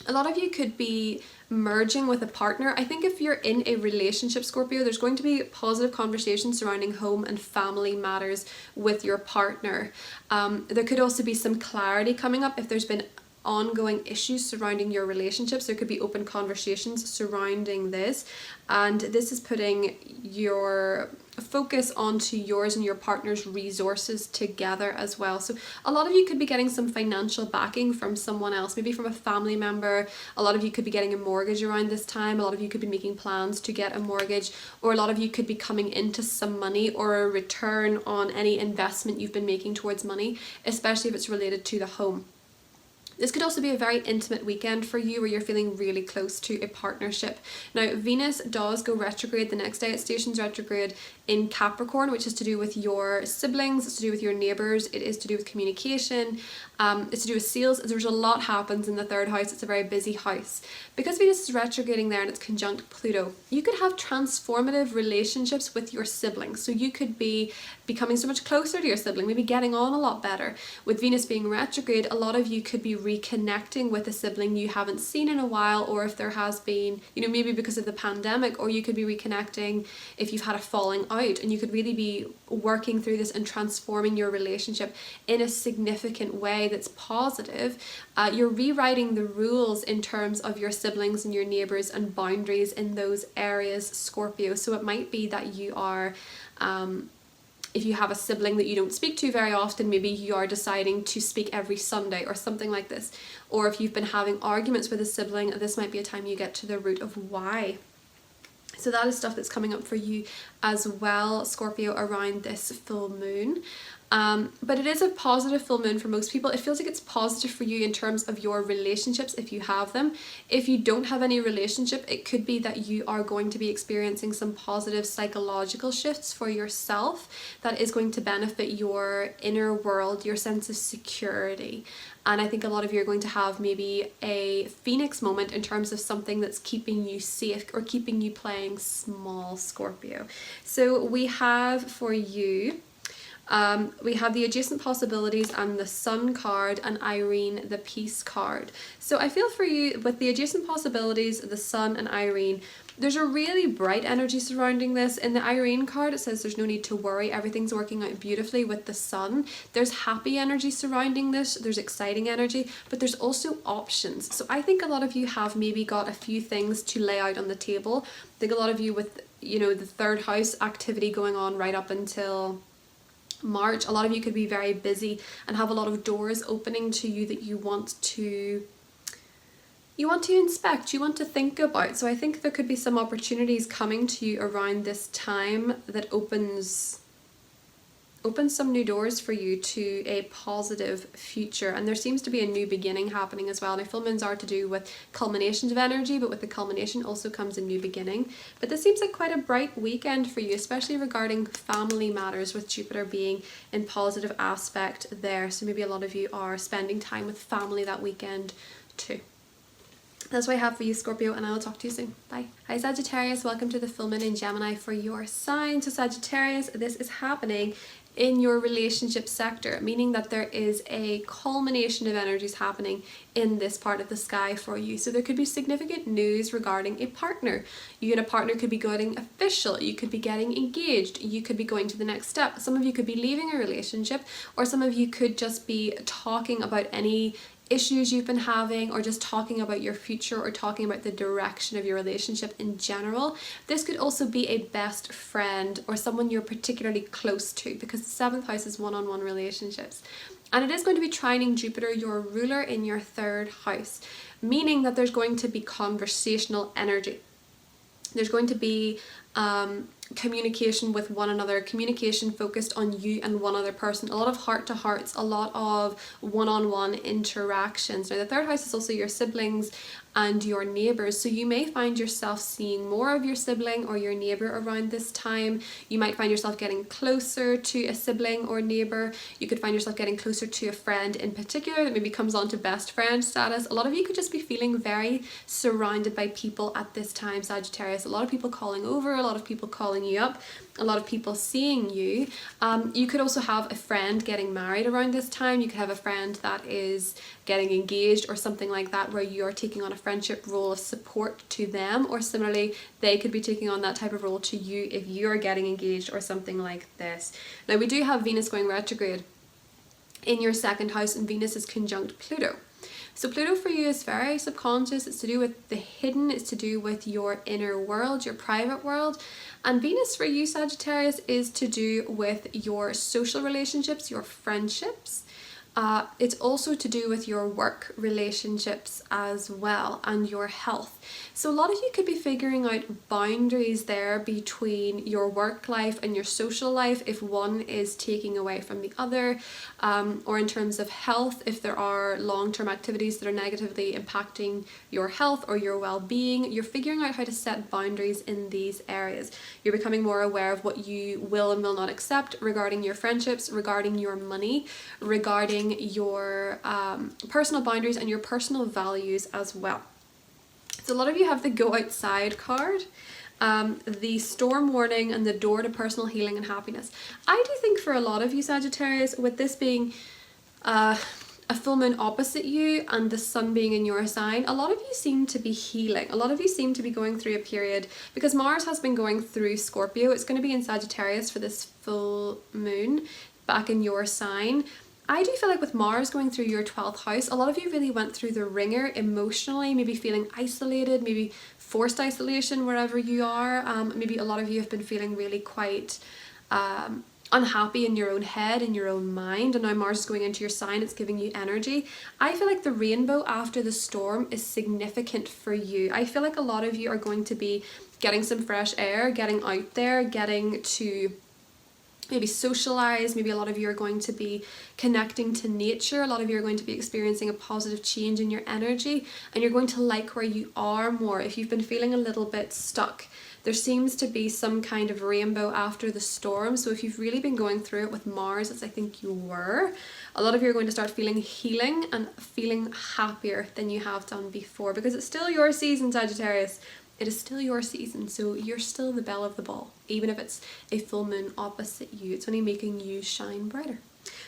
A lot of you could be merging with a partner. I think if you're in a relationship, Scorpio, there's going to be positive conversations surrounding home and family matters with your partner. There could also be some clarity coming up if there's been ongoing issues surrounding your relationships. There could be open conversations surrounding this, and this is putting your focus onto yours and your partner's resources together as well. So a lot of you could be getting some financial backing from someone else, maybe from a family member. A lot of you could be getting a mortgage around this time. A lot of you could be making plans to get a mortgage, or a lot of you could be coming into some money or a return on any investment you've been making towards money, especially if it's related to the home. This could also be a very intimate weekend for you, where you're feeling really close to a partnership. Now, Venus does go retrograde the next day. It stations retrograde in Capricorn, which is to do with your siblings, it's to do with your neighbours, it is to do with communication, it's to do with sales. There's a lot happens in the 3rd house. It's a very busy house. Because Venus is retrograding there and it's conjunct Pluto, you could have transformative relationships with your siblings. So you could be becoming so much closer to your sibling, maybe getting on a lot better. With Venus being retrograde, a lot of you could be reconnecting with a sibling you haven't seen in a while, or if there has been, you know, maybe because of the pandemic, or you could be reconnecting if you've had a falling out, and you could really be working through this and transforming your relationship in a significant way that's positive. You're rewriting the rules in terms of your siblings and your neighbours and boundaries in those areas, Scorpio. So it might be that you are if you have a sibling that you don't speak to very often, maybe you are deciding to speak every Sunday or something like this. Or if you've been having arguments with a sibling, this might be a time you get to the root of why. So that is stuff that's coming up for you as well, Scorpio, around this full moon. But it is a positive full moon for most people. It feels like it's positive for you in terms of your relationships if you have them. If you don't have any relationship, it could be that you are going to be experiencing some positive psychological shifts for yourself that is going to benefit your inner world, your sense of security. And I think a lot of you are going to have maybe a phoenix moment in terms of something that's keeping you safe or keeping you playing small, Scorpio. So we have for you, we have the adjacent possibilities and the Sun card, and Irene, the Peace card. So I feel for you with the adjacent possibilities, the Sun and Irene, there's a really bright energy surrounding this. In the Irene card, it says there's no need to worry. Everything's working out beautifully with the Sun. There's happy energy surrounding this. There's exciting energy, but there's also options. So I think a lot of you have maybe got a few things to lay out on the table. I think a lot of you with, you know, the 3rd house activity going on right up until March, a lot of you could be very busy and have a lot of doors opening to you that you want to inspect, you want to think about. So I think there could be some opportunities coming to you around this time that opens open some new doors for you to a positive future. And there seems to be a new beginning happening as well. Now, full moons are to do with culminations of energy, but with the culmination also comes a new beginning. But this seems like quite a bright weekend for you, especially regarding family matters, with Jupiter being in positive aspect there. So maybe a lot of you are spending time with family that weekend too. That's what I have for you, Scorpio, and I will talk to you soon. Bye. Hi, Sagittarius. Welcome to the full moon in Gemini for your sign. So Sagittarius, this is happening in your relationship sector, meaning that there is a culmination of energies happening in this part of the sky for you. So there could be significant news regarding a partner. You and a partner could be going official, you could be getting engaged, you could be going to the next step. Some of you could be leaving a relationship, or some of you could just be talking about any issues you've been having, or just talking about your future, or talking about the direction of your relationship in general. This could also be a best friend or someone you're particularly close to, because the 7th house is one-on-one relationships. And it is going to be trining Jupiter, your ruler, in your 3rd house, meaning that there's going to be conversational energy. There's going to be communication with one another, communication focused on you and one other person, a lot of heart-to-hearts, a lot of one-on-one interactions. Now, the 3rd house is also your siblings and your neighbors, so you may find yourself seeing more of your sibling or your neighbor around this time. You might find yourself getting closer to a sibling or neighbor. You could find yourself getting closer to a friend in particular that maybe comes on to best friend status. A lot of you could just be feeling very surrounded by people at this time, Sagittarius. A lot of people calling over, a lot of people calling you up, a lot of people seeing you. You could also have a friend getting married around this time. You could have a friend that is getting engaged or something like that, where you're taking on a friendship role of support to them, or similarly they could be taking on that type of role to you if you're getting engaged or something like this. Now, we do have Venus going retrograde in your 2nd house, and Venus is conjunct Pluto. So Pluto for you is very subconscious. It's to do with the hidden. It's to do with your inner world, your private world. And Venus for you, Sagittarius, is to do with your social relationships, your friendships. It's also to do with your work relationships as well, and your health. So a lot of you could be figuring out boundaries there between your work life and your social life, if one is taking away from the other, or in terms of health, if there are long-term activities that are negatively impacting your health or your well-being. You're figuring out how to set boundaries in these areas. You're becoming more aware of what you will and will not accept regarding your friendships, regarding your money, regarding your personal boundaries and your personal values as well. So a lot of you have the go outside card, the storm warning, and the door to personal healing and happiness. I do think for a lot of you, Sagittarius, with this being a full moon opposite you and the sun being in your sign, a lot of you seem to be healing. A lot of you seem to be going through a period, because Mars has been going through Scorpio. It's going to be in Sagittarius for this full moon back in your sign. I do feel like with Mars going through your 12th house, a lot of you really went through the ringer emotionally, maybe feeling isolated, maybe forced isolation wherever you are. Maybe a lot of you have been feeling really quite unhappy in your own head, in your own mind, and now Mars is going into your sign. It's giving you energy. I feel like the rainbow after the storm is significant for you. I feel like a lot of you are going to be getting some fresh air, getting out there, getting to maybe socialize. Maybe a lot of you are going to be connecting to nature. A lot of you are going to be experiencing a positive change in your energy, and you're going to like where you are more. If you've been feeling a little bit stuck, there seems to be some kind of rainbow after the storm. So if you've really been going through it with Mars, as I think you were, a lot of you are going to start feeling healing and feeling happier than you have done before, because it's still your season, Sagittarius. It is still your season, so you're still the belle of the ball. Even if it's a full moon opposite you, it's only making you shine brighter.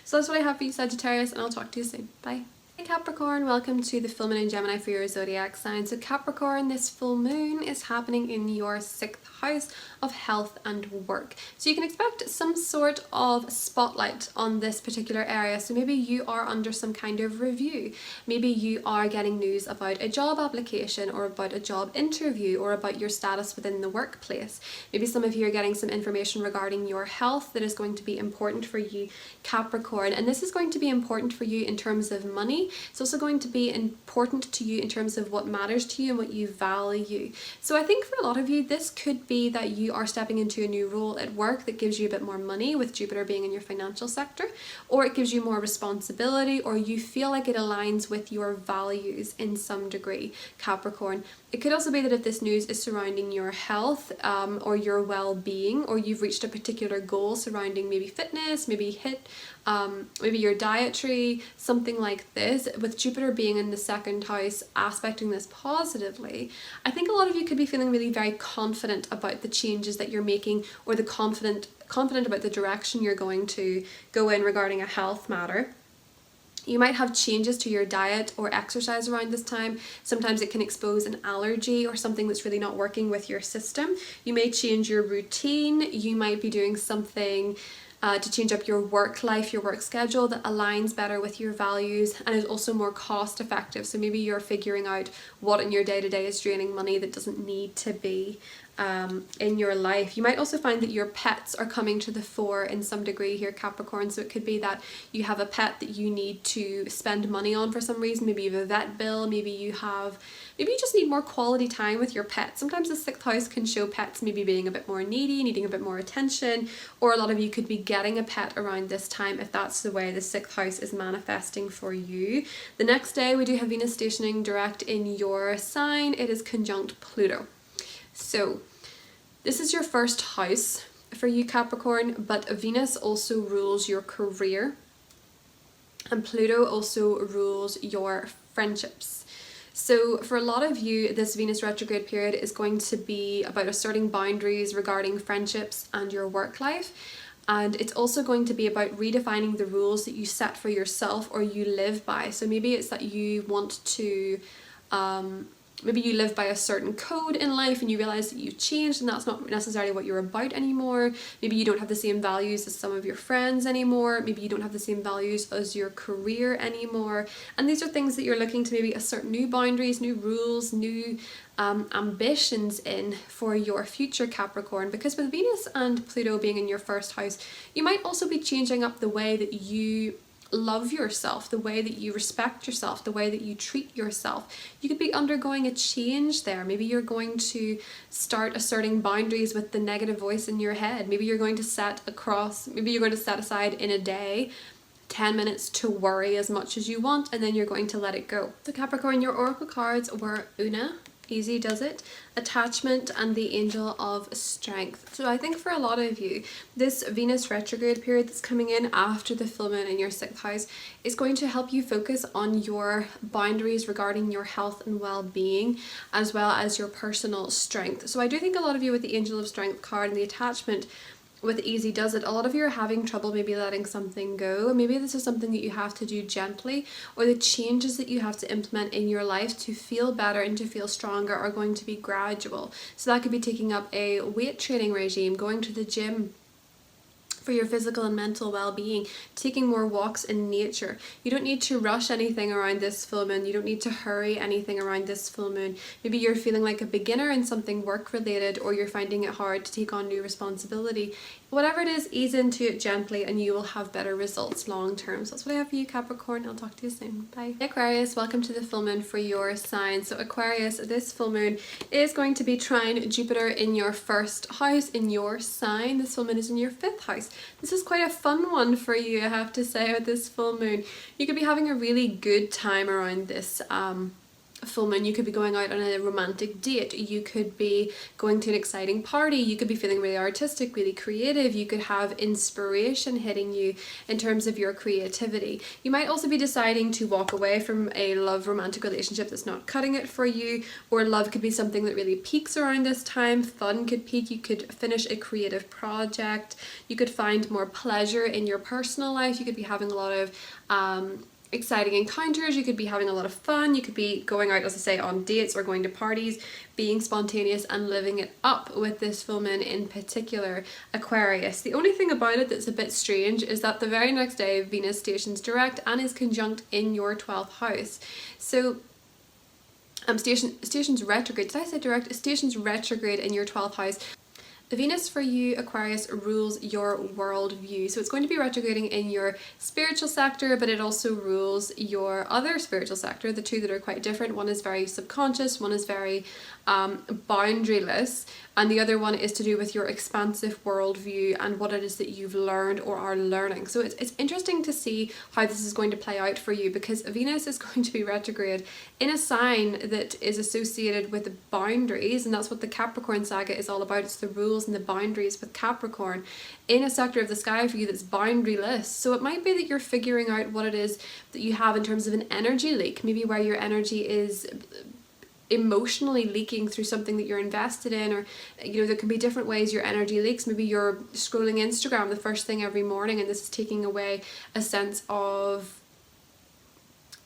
So that's what I have for you, Sagittarius, and I'll talk to you soon. Bye. Hey Capricorn, welcome to the full moon in Gemini for your zodiac sign. So Capricorn, this full moon is happening in your 6th house of health and work. So you can expect some sort of spotlight on this particular area. So maybe you are under some kind of review. Maybe you are getting news about a job application, or about a job interview, or about your status within the workplace. Maybe some of you are getting some information regarding your health that is going to be important for you, Capricorn. And this is going to be important for you in terms of money, It's also going to be important to you in terms of what matters to you and what you value. So I think for a lot of you, this could be that you are stepping into a new role at work that gives you a bit more money, with Jupiter being in your financial sector, or it gives you more responsibility, or you feel like it aligns with your values in some degree, Capricorn. It could also be that if this news is surrounding your health or your well-being, or you've reached a particular goal surrounding maybe fitness, maybe maybe your dietary, something like this, with Jupiter being in the second house aspecting this positively, I think a lot of you could be feeling really very confident about the changes that you're making, or the confident about the direction you're going to go in regarding a health matter. You might have changes to your diet or exercise around this time. Sometimes it can expose an allergy or something that's really not working with your system. You may change your routine. You might be doing something to change up your work life, your work schedule that aligns better with your values and is also more cost effective. So maybe you're figuring out what in your day-to-day is draining money that doesn't need to be in your life. You might also find that your pets are coming to the fore in some degree here, Capricorn. So it could be that you have a pet that you need to spend money on for some reason. Maybe you have a vet bill, maybe you just need more quality time with your pet. Sometimes the 6th house can show pets maybe being a bit more needy, needing a bit more attention, or a lot of you could be getting a pet around this time if that's the way the 6th house is manifesting for you. The next day we do have Venus stationing direct in your sign. It is conjunct Pluto. So this is your first house for you, Capricorn, but Venus also rules your career and Pluto also rules your friendships. So for a lot of you, this Venus retrograde period is going to be about asserting boundaries regarding friendships and your work life. And it's also going to be about redefining the rules that you set for yourself or you live by. So maybe it's that you want to maybe you live by a certain code in life and you realize that you've changed and that's not necessarily what you're about anymore. Maybe you don't have the same values as some of your friends anymore. Maybe you don't have the same values as your career anymore. And these are things that you're looking to maybe assert new boundaries, new rules, new ambitions in for your future, Capricorn. Because with Venus and Pluto being in your first house, you might also be changing up the way that you love yourself, the way that you respect yourself, the way that you treat yourself. You could be undergoing a change there. Maybe you're going to start asserting boundaries with the negative voice in your head. Maybe you're going to set aside in a day 10 minutes to worry as much as you want, and then you're going to let it go. So Capricorn, your oracle cards were Una, Easy Does It, Attachment, and the Angel of Strength. So I think for a lot of you, this Venus retrograde period that's coming in after the full moon in your 6th house is going to help you focus on your boundaries regarding your health and well-being, as well as your personal strength. So I do think a lot of you with the Angel of Strength card and the Attachment with Easy Does It, a lot of you are having trouble maybe letting something go. Maybe this is something that you have to do gently, or the changes that you have to implement in your life to feel better and to feel stronger are going to be gradual. So that could be taking up a weight training regime, going to the gym for your physical and mental well-being, taking more walks in nature. You don't need to rush anything around this full moon. You don't need to hurry anything around this full moon. Maybe you're feeling like a beginner in something work related, or you're finding it hard to take on new responsibility. Whatever it is, ease into it gently and you will have better results long term. So that's what I have for you, Capricorn. I'll talk to you soon. Bye. Aquarius, welcome to the full moon for your sign. So Aquarius, this full moon is going to be trine Jupiter in your first house in your sign. This full moon is in your 5th house. This is quite a fun one for you, I have to say, with this full moon. You could be having a really good time around this full moon. You could be going out on a romantic date. You could be going to an exciting party. You could be feeling really artistic, really creative. You could have inspiration hitting you in terms of your creativity. You might also be deciding to walk away from a love romantic relationship that's not cutting it for you, or love could be something that really peaks around this time. Fun could peak. You could finish a creative project. You could find more pleasure in your personal life. You could be having a lot of exciting encounters. You could be having a lot of fun. You could be going out, as I say, on dates or going to parties, being spontaneous and living it up with this full moon in particular, Aquarius. The only thing about it that's a bit strange is that the very next day Venus stations direct and is conjunct in your 12th house. So stations retrograde. Did I say direct? Stations retrograde in your 12th house. Venus for you, Aquarius, rules your worldview. So it's going to be retrograding in your spiritual sector, but it also rules your other spiritual sector, the two that are quite different. One is very subconscious, one is very boundaryless, and the other one is to do with your expansive worldview and what it is that you've learned or are learning. So it's interesting to see how this is going to play out for you, because Venus is going to be retrograde in a sign that is associated with the boundaries, and that's what the Capricorn saga is all about. It's the rules and the boundaries with Capricorn in a sector of the sky for you that's boundaryless. So it might be that you're figuring out what it is that you have in terms of an energy leak, maybe where your energy is emotionally leaking through something that you're invested in, or there can be different ways your energy leaks. Maybe you're scrolling Instagram the first thing every morning, and this is taking away a sense of,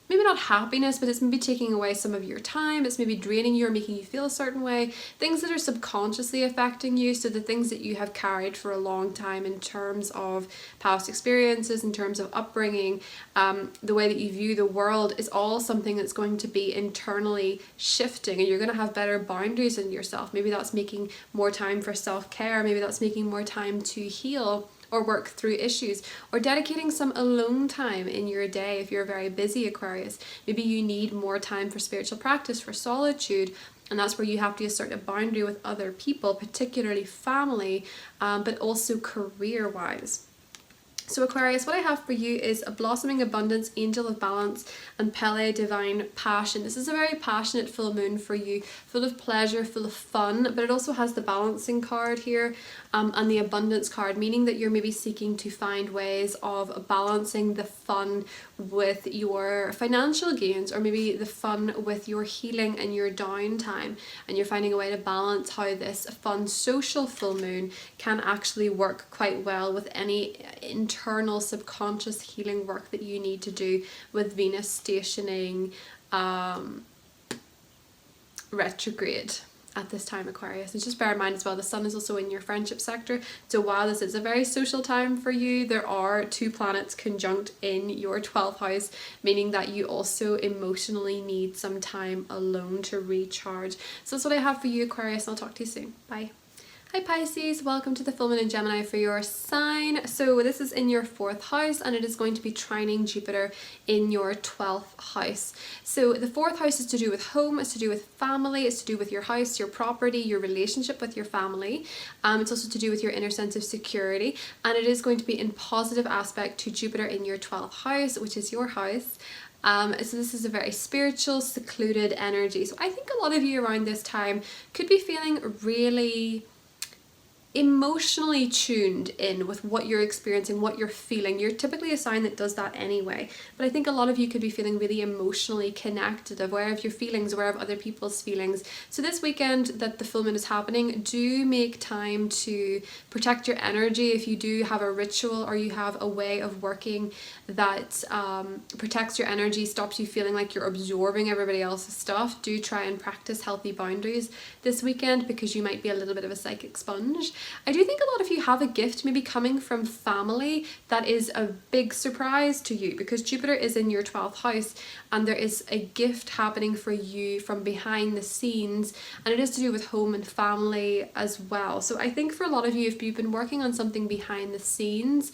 maybe not happiness, but it's maybe taking away some of your time. It's maybe draining you or making you feel a certain way. Things that are subconsciously affecting you. So the things that you have carried for a long time in terms of past experiences, in terms of upbringing, the way that you view the world is all something that's going to be internally shifting, and you're going to have better boundaries in yourself. Maybe that's making more time for self-care. Maybe that's making more time to heal or work through issues, or dedicating some alone time in your day if you're very busy, Aquarius. Maybe you need more time for spiritual practice, for solitude, and that's where you have to assert a boundary with other people, particularly family, but also career-wise. So Aquarius, what I have for you is a blossoming abundance, angel of balance, and Pele, divine passion. This is a very passionate full moon for you, full of pleasure, full of fun, but it also has the balancing card here and the abundance card, meaning that you're maybe seeking to find ways of balancing the fun with your financial gains, or maybe the fun with your healing and your downtime, and you're finding a way to balance how this fun social full moon can actually work quite well with any internal subconscious healing work that you need to do with Venus stationing retrograde at this time, Aquarius. And just bear in mind as well, the sun is also in your friendship sector. So while this is a very social time for you, there are two planets conjunct in your 12th house, meaning that you also emotionally need some time alone to recharge. So that's what I have for you, Aquarius, and I'll talk to you soon. Bye. Hi Pisces, welcome to the full moon in Gemini for your sign. So this is in your 4th house, and it is going to be trining Jupiter in your 12th house. So the 4th house is to do with home, it's to do with family, it's to do with your house, your property, your relationship with your family. It's also to do with your inner sense of security, and it is going to be in positive aspect to Jupiter in your 12th house, which is your house. So this is a very spiritual, secluded energy. So I think a lot of you around this time could be feeling really emotionally tuned in with what you're experiencing, what you're feeling. You're typically a sign that does that anyway, but I think a lot of you could be feeling really emotionally connected, aware of your feelings, aware of other people's feelings. So this weekend that the full moon is happening, do make time to protect your energy. If you do have a ritual or you have a way of working that protects your energy, stops you feeling like you're absorbing everybody else's stuff, do try and practice healthy boundaries this weekend, because you might be a little bit of a psychic sponge. I do think a lot of you have a gift maybe coming from family that is a big surprise to you, because Jupiter is in your 12th house, and there is a gift happening for you from behind the scenes, and it is to do with home and family as well. So I think for a lot of you, if you've been working on something behind the scenes,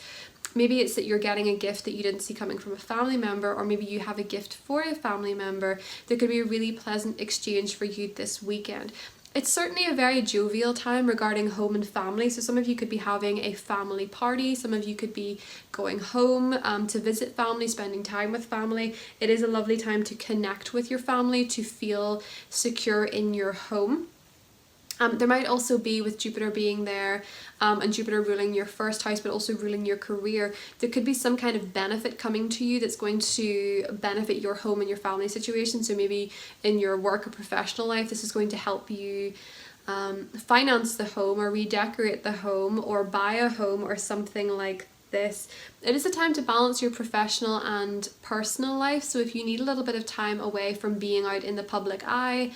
maybe it's that you're getting a gift that you didn't see coming from a family member, or maybe you have a gift for a family member. There could be a really pleasant exchange for you this weekend. It's certainly a very jovial time regarding home and family. So some of you could be having a family party. Some of you could be going home to visit family, spending time with family. It is a lovely time to connect with your family, to feel secure in your home. There might also be, with Jupiter being there and Jupiter ruling your 1st house but also ruling your career, there could be some kind of benefit coming to you that's going to benefit your home and your family situation. So maybe in your work or professional life, this is going to help you finance the home, or redecorate the home, or buy a home, or something like this. It is a time to balance your professional and personal life. So if you need a little bit of time away from being out in the public eye,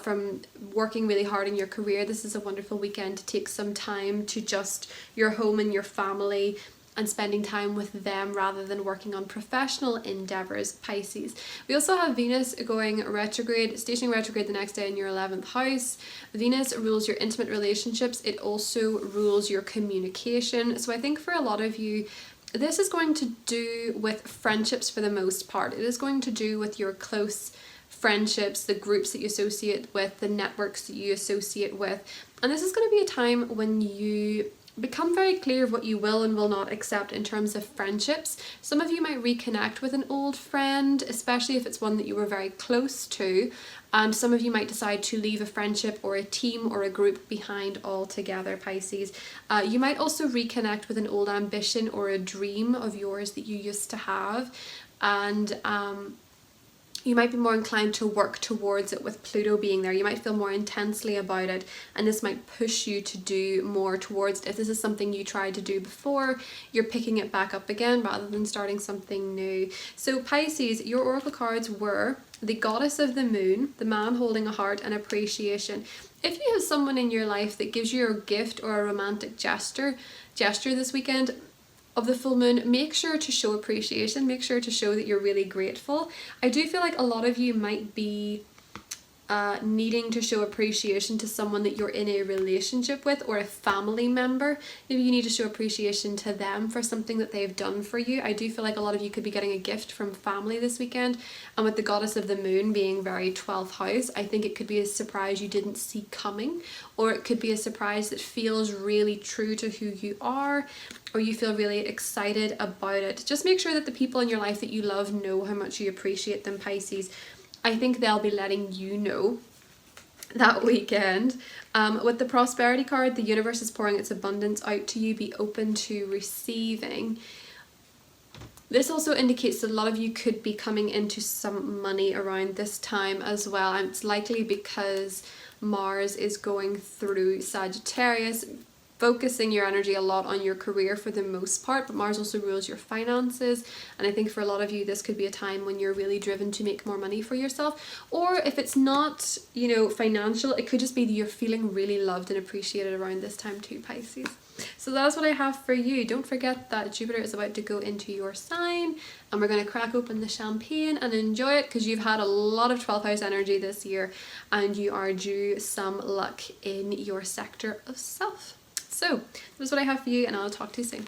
from working really hard in your career, this is a wonderful weekend to take some time to just your home and your family, and spending time with them rather than working on professional endeavors, Pisces. We also have Venus going retrograde, stationing retrograde the next day in your 11th house. Venus rules your intimate relationships. It also rules your communication. So I think for a lot of you, this is going to do with friendships for the most part. It is going to do with your close friendships, the groups that you associate with, the networks that you associate with. And this is going to be a time when you become very clear of what you will and will not accept in terms of friendships. Some of you might reconnect with an old friend, especially if it's one that you were very close to. And some of you might decide to leave a friendship or a team or a group behind altogether, Pisces. You might also reconnect with an old ambition or a dream of yours that you used to have. And you might be more inclined to work towards it with Pluto being there. You might feel more intensely about it, and this might push you to do more towards it. If this is something you tried to do before, you're picking it back up again rather than starting something new. So Pisces, your oracle cards were the Goddess of the Moon, the Man Holding a Heart, and Appreciation. If you have someone in your life that gives you a gift or a romantic gesture this weekend of the full moon, make sure to show appreciation, make sure to show that you're really grateful. I do feel like a lot of you might be needing to show appreciation to someone that you're in a relationship with or a family member. Maybe you need to show appreciation to them for something that they've done for you. I do feel like a lot of you could be getting a gift from family this weekend, and with the Goddess of the Moon being very 12th house, I think it could be a surprise you didn't see coming, or it could be a surprise that feels really true to who you are, or you feel really excited about it. Just make sure that the people in your life that you love know how much you appreciate them, Pisces. I think they'll be letting you know that weekend. With the Prosperity card, the universe is pouring its abundance out to you. Be open to receiving. This also indicates that a lot of you could be coming into some money around this time as well. And it's likely because Mars is going through Sagittarius, focusing your energy a lot on your career for the most part, but Mars also rules your finances, and I think for a lot of you this could be a time when you're really driven to make more money for yourself. Or if it's not, financial, it could just be that you're feeling really loved and appreciated around this time too, Pisces. So that's what I have for you. Don't forget that Jupiter is about to go into your sign, and we're going to crack open the champagne and enjoy it, because you've had a lot of 12th house energy this year and you are due some luck in your sector of self. So, that's what I have for you, and I'll talk to you soon.